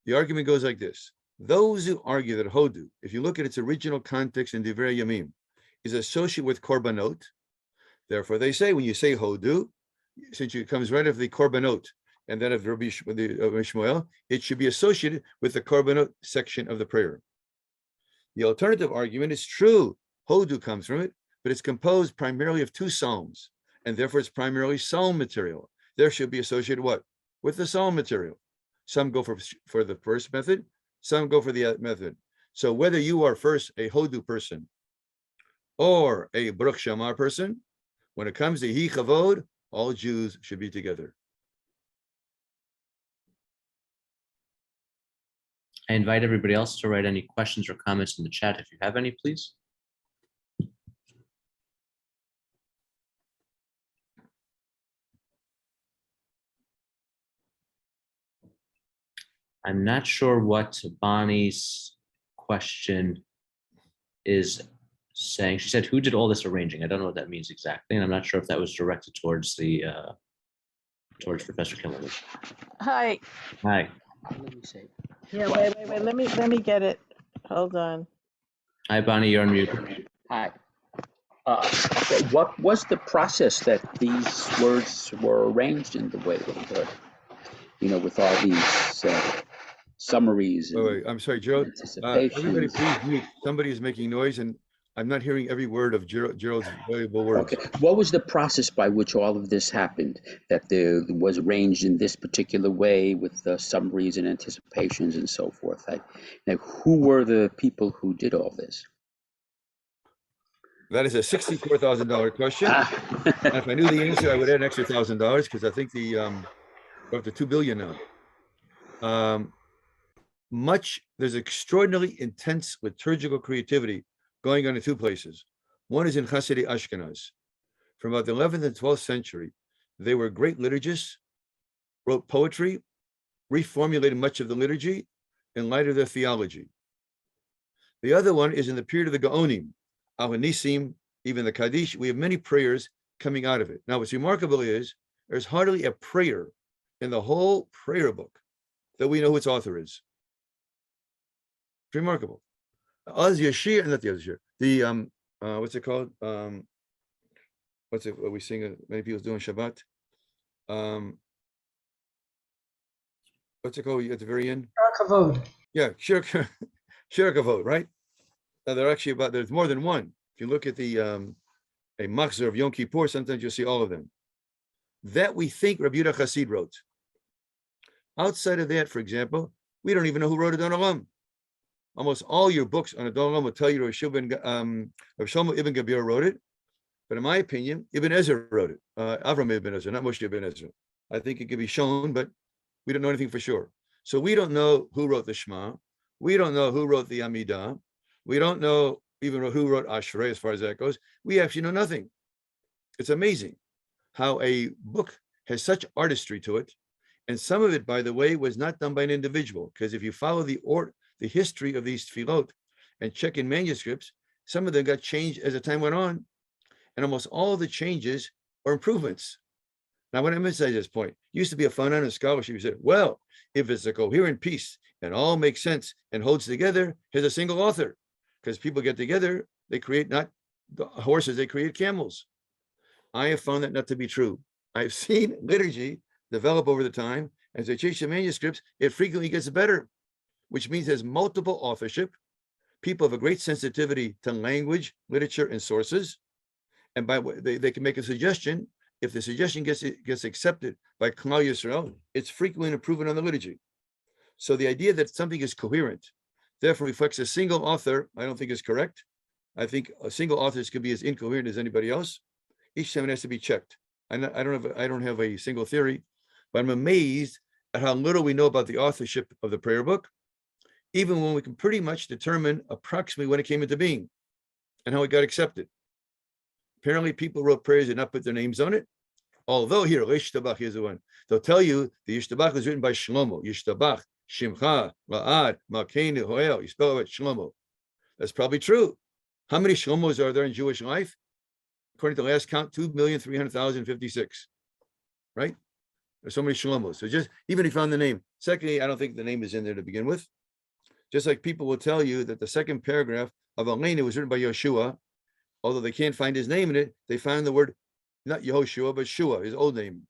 The argument goes like this. Those who argue that Hodu, if you look at its original context in Divrei Yamim, is associated with korbanot. Therefore, they say when you say Hodu, since it comes right of the korbanot and then of Rabbi Shmuel, it should be associated with the korbanot section of the prayer. The alternative argument is true. Hodu comes from it, but it's composed primarily of two psalms, and therefore it's primarily psalm material. There should be associated what? With the psalm material. Some go for the first method, some go for the other method. So whether you are first a Hodu person or a Baruch Shamar person, when it comes to Hi Chavod, all Jews should be together. I invite everybody else to write any questions or comments in the chat if you have any, please. I'm not sure what Bonnie's question is saying. She said, who did all this arranging? I don't know what that means exactly, and I'm not sure if that was directed towards the towards Professor Kimelman. Hi. Hi. Let me see. Yeah, wait. Let me get it. Hold on. Hi, Bonnie, you're on mute. Hi. What was the process that these words were arranged in the way they were? You know, with all these summaries and Wait, I'm sorry, Gerald. Everybody, anticipations. please mute. Somebody is making noise, and I'm not hearing every word of Gerald's valuable words. Okay. What was the process by which all of this happened? That there was arranged in this particular way with the summaries and anticipations and so forth. Now, who were the people who did all this? That is a $64,000 question. And if I knew the answer, I would add an extra $1,000 because I think we're up to $2 billion now. There's extraordinarily intense liturgical creativity going on in two places. One is in Hasidei Ashkenaz. From about the 11th and 12th century, they were great liturgists, wrote poetry, reformulated much of the liturgy in light of their theology. The other one is in the period of the Gaonim, Al-Nisim, even the Kaddish. We have many prayers coming out of it. Now, what's remarkable is there's hardly a prayer in the whole prayer book that we know who its author is. It's remarkable. Az Yashir, not the Yashir. The what's it called? What's it? What we sing? Many people do on Shabbat. What's it called at the very end? Shir Kavod. Yeah, Shir Kavod, right? Now they're actually about. There's more than one. If you look at the a Machzor of Yom Kippur, sometimes you'll see all of them. That we think Rabbi Yehuda Chassid wrote. Outside of that, for example, we don't even know who wrote Adon Olam. Almost all your books on Adon Olam will tell you Rav Shlomo Ibn Gabir wrote it, but in my opinion, Ibn Ezra wrote it. Avram Ibn Ezra, not Moshe Ibn Ezra. I think it could be shown, but we don't know anything for sure. So we don't know who wrote the Shema. We don't know who wrote the Amidah. We don't know even who wrote Ashrei as far as that goes. We actually know nothing. It's amazing how a book has such artistry to it. And some of it, by the way, was not done by an individual, because if you follow the history of these tefillot and check in manuscripts, some of them got changed as the time went on, and almost all of the changes are improvements. Now, I want to emphasize this point. Used to be a fun on scholarship. You said, well, if it's a coherent piece and all makes sense and holds together, here's a single author, because people get together, they create not the horses, they create camels. I have found that not to be true. I've seen liturgy develop over the time. As they change the manuscripts, it frequently gets better, which means there's multiple authorship. People have a great sensitivity to language, literature, and sources. And they can make a suggestion. If the suggestion gets accepted by Klal Yisrael, it's frequently improvement on the liturgy. So the idea that something is coherent, therefore reflects a single author, I don't think is correct. I think a single author can be as incoherent as anybody else. Each time it has to be checked. I don't have a single theory, but I'm amazed at how little we know about the authorship of the prayer book, even when we can pretty much determine approximately when it came into being and how it got accepted. Apparently, people wrote prayers and not put their names on it. Although here, Yishtabach is the one. They'll tell you the Yishtabach was written by Shlomo. Yishtabach, Shimcha, La'ad, Malkeinu, Hoel. You spell it Shlomo. That's probably true. How many Shlomos are there in Jewish life? According to the last count, 2,300,056. Right? There's so many Shlomos. So just even if you found the name. Secondly, I don't think the name is in there to begin with. Just like people will tell you that the second paragraph of Aleinu was written by Yeshua, although they can't find his name in it, they found the word, not Yehoshua, but Shua, his old name.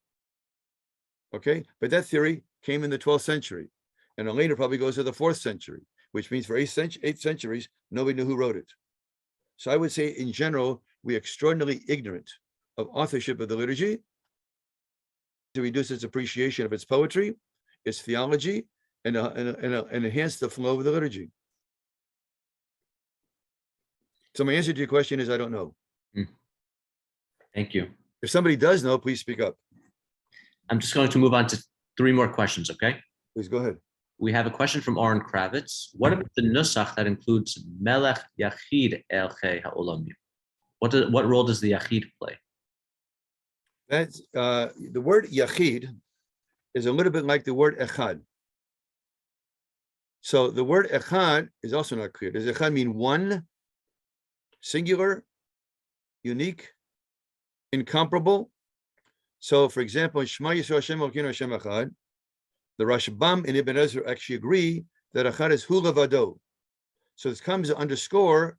Okay, but that theory came in the 12th century, and Aleinu probably goes to the 4th century, which means for 8 centuries, nobody knew who wrote it. So I would say, in general, we're extraordinarily ignorant of authorship of the liturgy, to reduce its appreciation of its poetry, its theology, and enhance the flow of the liturgy. So my answer to your question is I don't know. Thank you. If somebody does know, please speak up. I'm just going to move on to 3 more questions, okay? Please go ahead. We have a question from Oren Kravitz. What about the nusach that includes Melech Yachid Elchei Ha'olamim? What role does the Yachid play? That's the word Yachid is a little bit like the word Echad. So the word Echad is also not clear. Does Echad mean one, singular, unique, incomparable? So, for example, in Shema Yisrael Hashem Elokeinu Hashem Echad, the Rashbam and Ibn Ezra actually agree that Echad is Hu Levado. So this comes to underscore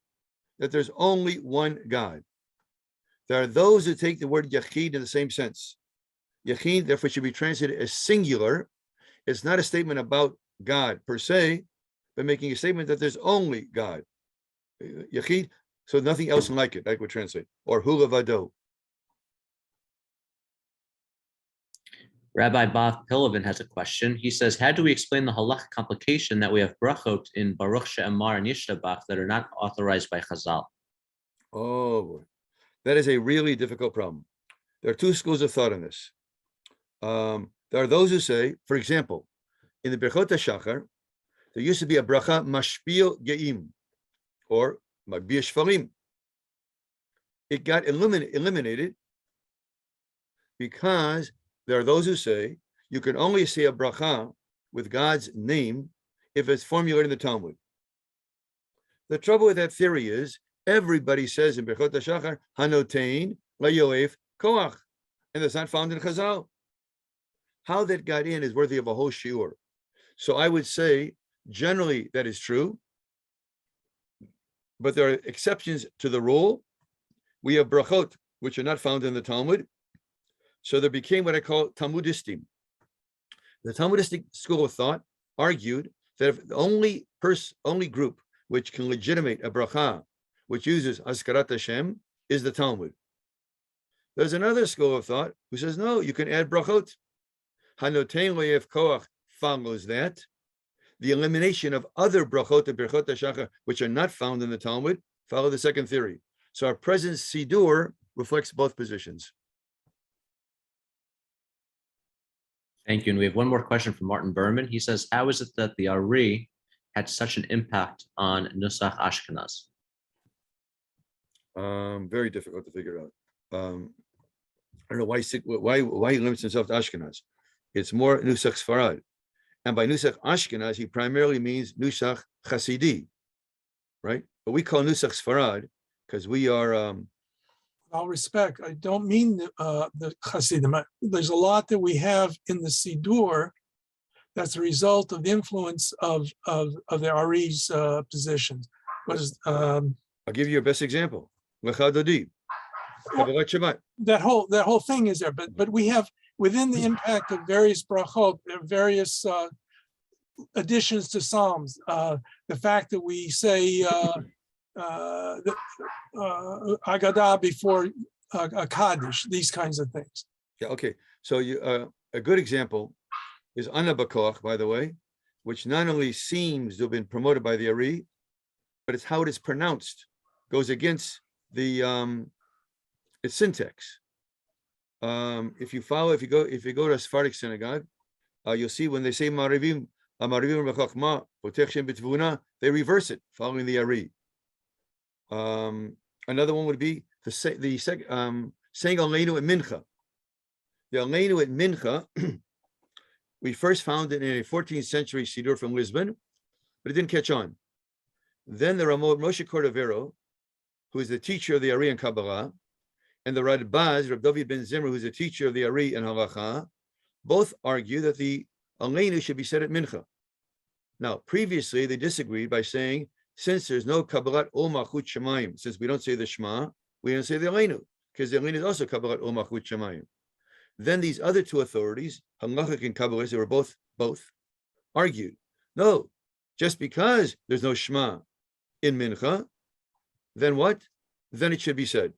that there's only one God. There are those who take the word Yachid in the same sense. Yachid, therefore, should be translated as singular. It's not a statement about God per se, but making a statement that there's only God. Yachid, so nothing else like it, like we translate, or Hu Levado. Rabbi Bob Pilavin has a question. He says, how do we explain the halach complication that we have brachot in Baruch She'amar and Yishtabach that are not authorized by Chazal? Oh, boy. That is a really difficult problem. There are 2 schools of thought on this. There are those who say, for example, in the Berchot HaShachar, there used to be a bracha mashpil ge'im, or magbiya shfarim. It got eliminated because there are those who say you can only say a bracha with God's name if it's formulated in the Talmud. The trouble with that theory is everybody says in Berchot HaShachar, Hanotein layoef koach, and that's not found in Chazal. How that got in is worthy of a whole shiur. So I would say generally that is true, but there are exceptions to the rule. We have brachot which are not found in the Talmud. So there became what I call Talmudistim. The Talmudistic school of thought argued that if the only group which can legitimate a bracha, which uses Askarat Hashem, is the Talmud. There's another school of thought who says, no, you can add brachot. Hanotein loyev koach follows that. The elimination of other brachot and Berchot HaShachar, which are not found in the Talmud, follow the second theory. So our present Sidur reflects both positions. Thank you. And we have one more question from Martin Berman. He says, how is it that the Ari had such an impact on Nusach Ashkenaz? Very difficult to figure out. I don't know why he limits himself to Ashkenaz. It's more Nusach Sfarad. And by Nusach Ashkenaz, he primarily means Nusach Chasidi, right? But we call Nusach Sfarad because we are... All respect, I don't mean the Hasidim. There's a lot that we have in the Sidur that's a result of the influence of the Ari's positions. What is I'll give you your best example. Lecha Dodi. That whole thing is there, but we have within the impact of various brachot, various additions to Psalms. The fact that we say Agadah before a Kaddish, these kinds of things. Yeah, okay. So a good example is Ana Bakoch, by the way, which not only seems to have been promoted by the Ari, but it's how it is pronounced. Goes against the its syntax. If you go to a Sephardic synagogue, you'll see when they say Marivim b'chachma, potech shem b'tvuna, they reverse it following the Ari. Another one would be saying Aleinu at Mincha. The Aleinu at Mincha, we first found it in a 14th century Siddur from Lisbon, but it didn't catch on. Then the Moshe Cordovero, who is the teacher of the Ari and Kabbalah, and the Radbaz, Rabbi Ben Zimra, who's a teacher of the Ari and Halacha, both argue that the Aleinu should be said at Mincha. Now, previously, they disagreed by saying, since there's no Kabbalat Ol Malchut Shemayim, since we don't say the Shema, we don't say the Aleinu, because the Aleinu is also Kabbalat Ol Malchut Shemayim. Then these other two authorities, Halachic and Kabbalists, they were both argued. No, just because there's no Shema in Mincha, then what? Then it should be said.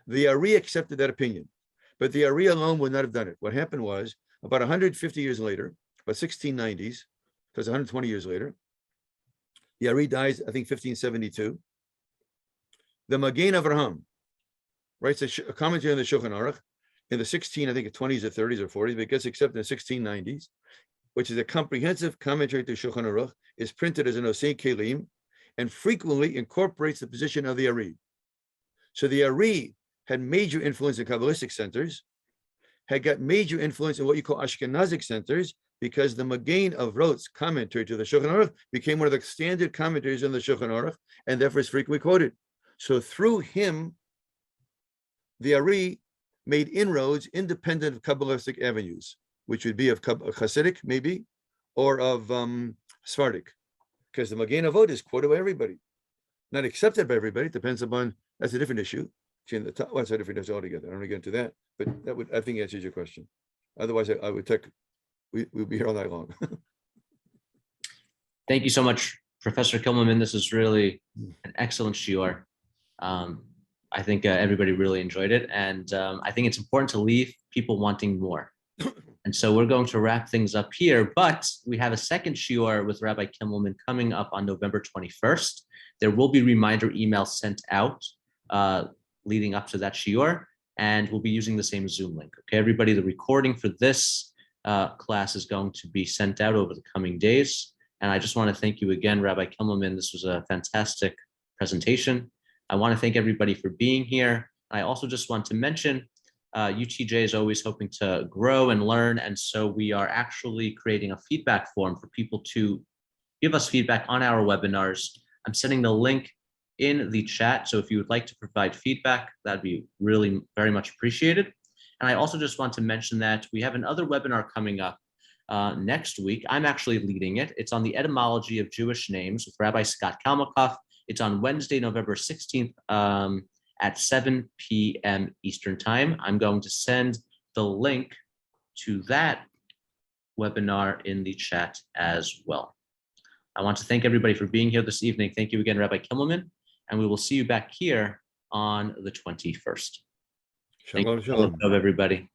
The Ari accepted that opinion, but the Ari alone would not have done it. What happened was, about 150 years later, about 1690s, because 120 years later, the Ari dies, I think, 1572. The Magen Avraham writes a commentary on the Shulchan Aruch in the 20s or 30s or 40s, but it gets accepted in the 1690s, which is a comprehensive commentary to Shulchan Aruch, is printed as an Osei Kelim, and frequently incorporates the position of the Ari. So the Ari had major influence in Kabbalistic centers, had got major influence in what you call Ashkenazic centers, because the Magen of Roth's commentary to the Shulchan Aruch became one of the standard commentaries on the Shulchan Aruch, and therefore is frequently quoted. So through him, the Ari made inroads independent of Kabbalistic avenues, which would be of Hasidic, maybe, or of Sephardic, because the Magen Avot is quoted by everybody, not accepted by everybody. Depends upon, that's a different issue. Well, it's a different issue altogether. I don't want to get into that, but that would, I think, answers your question. Otherwise, I would take, we'd be here all night long. Thank you so much, Professor Kimelman. This is really an excellent shiur. I think everybody really enjoyed it, and I think it's important to leave people wanting more. And so we're going to wrap things up here, but we have a second shiur with Rabbi Kimelman coming up on November 21st. There will be reminder emails sent out leading up to that shiur, and we'll be using the same Zoom link. Okay, everybody, the recording for this class is going to be sent out over the coming days. And I just want to thank you again, Rabbi Kimelman. This was a fantastic presentation. I want to thank everybody for being here. I also just want to mention UTJ is always hoping to grow and learn. And so we are actually creating a feedback form for people to give us feedback on our webinars. I'm sending the link in the chat. So if you would like to provide feedback, that'd be really very much appreciated. And I also just want to mention that we have another webinar coming up next week. I'm actually leading it. It's on the etymology of Jewish names with Rabbi Scott Kalmakoff. It's on Wednesday, November 16th at 7 p.m. Eastern Time. I'm going to send the link to that webinar in the chat as well. I want to thank everybody for being here this evening. Thank you again, Rabbi Kimelman, and we will see you back here on the 21st. Shalom, shalom. Everybody.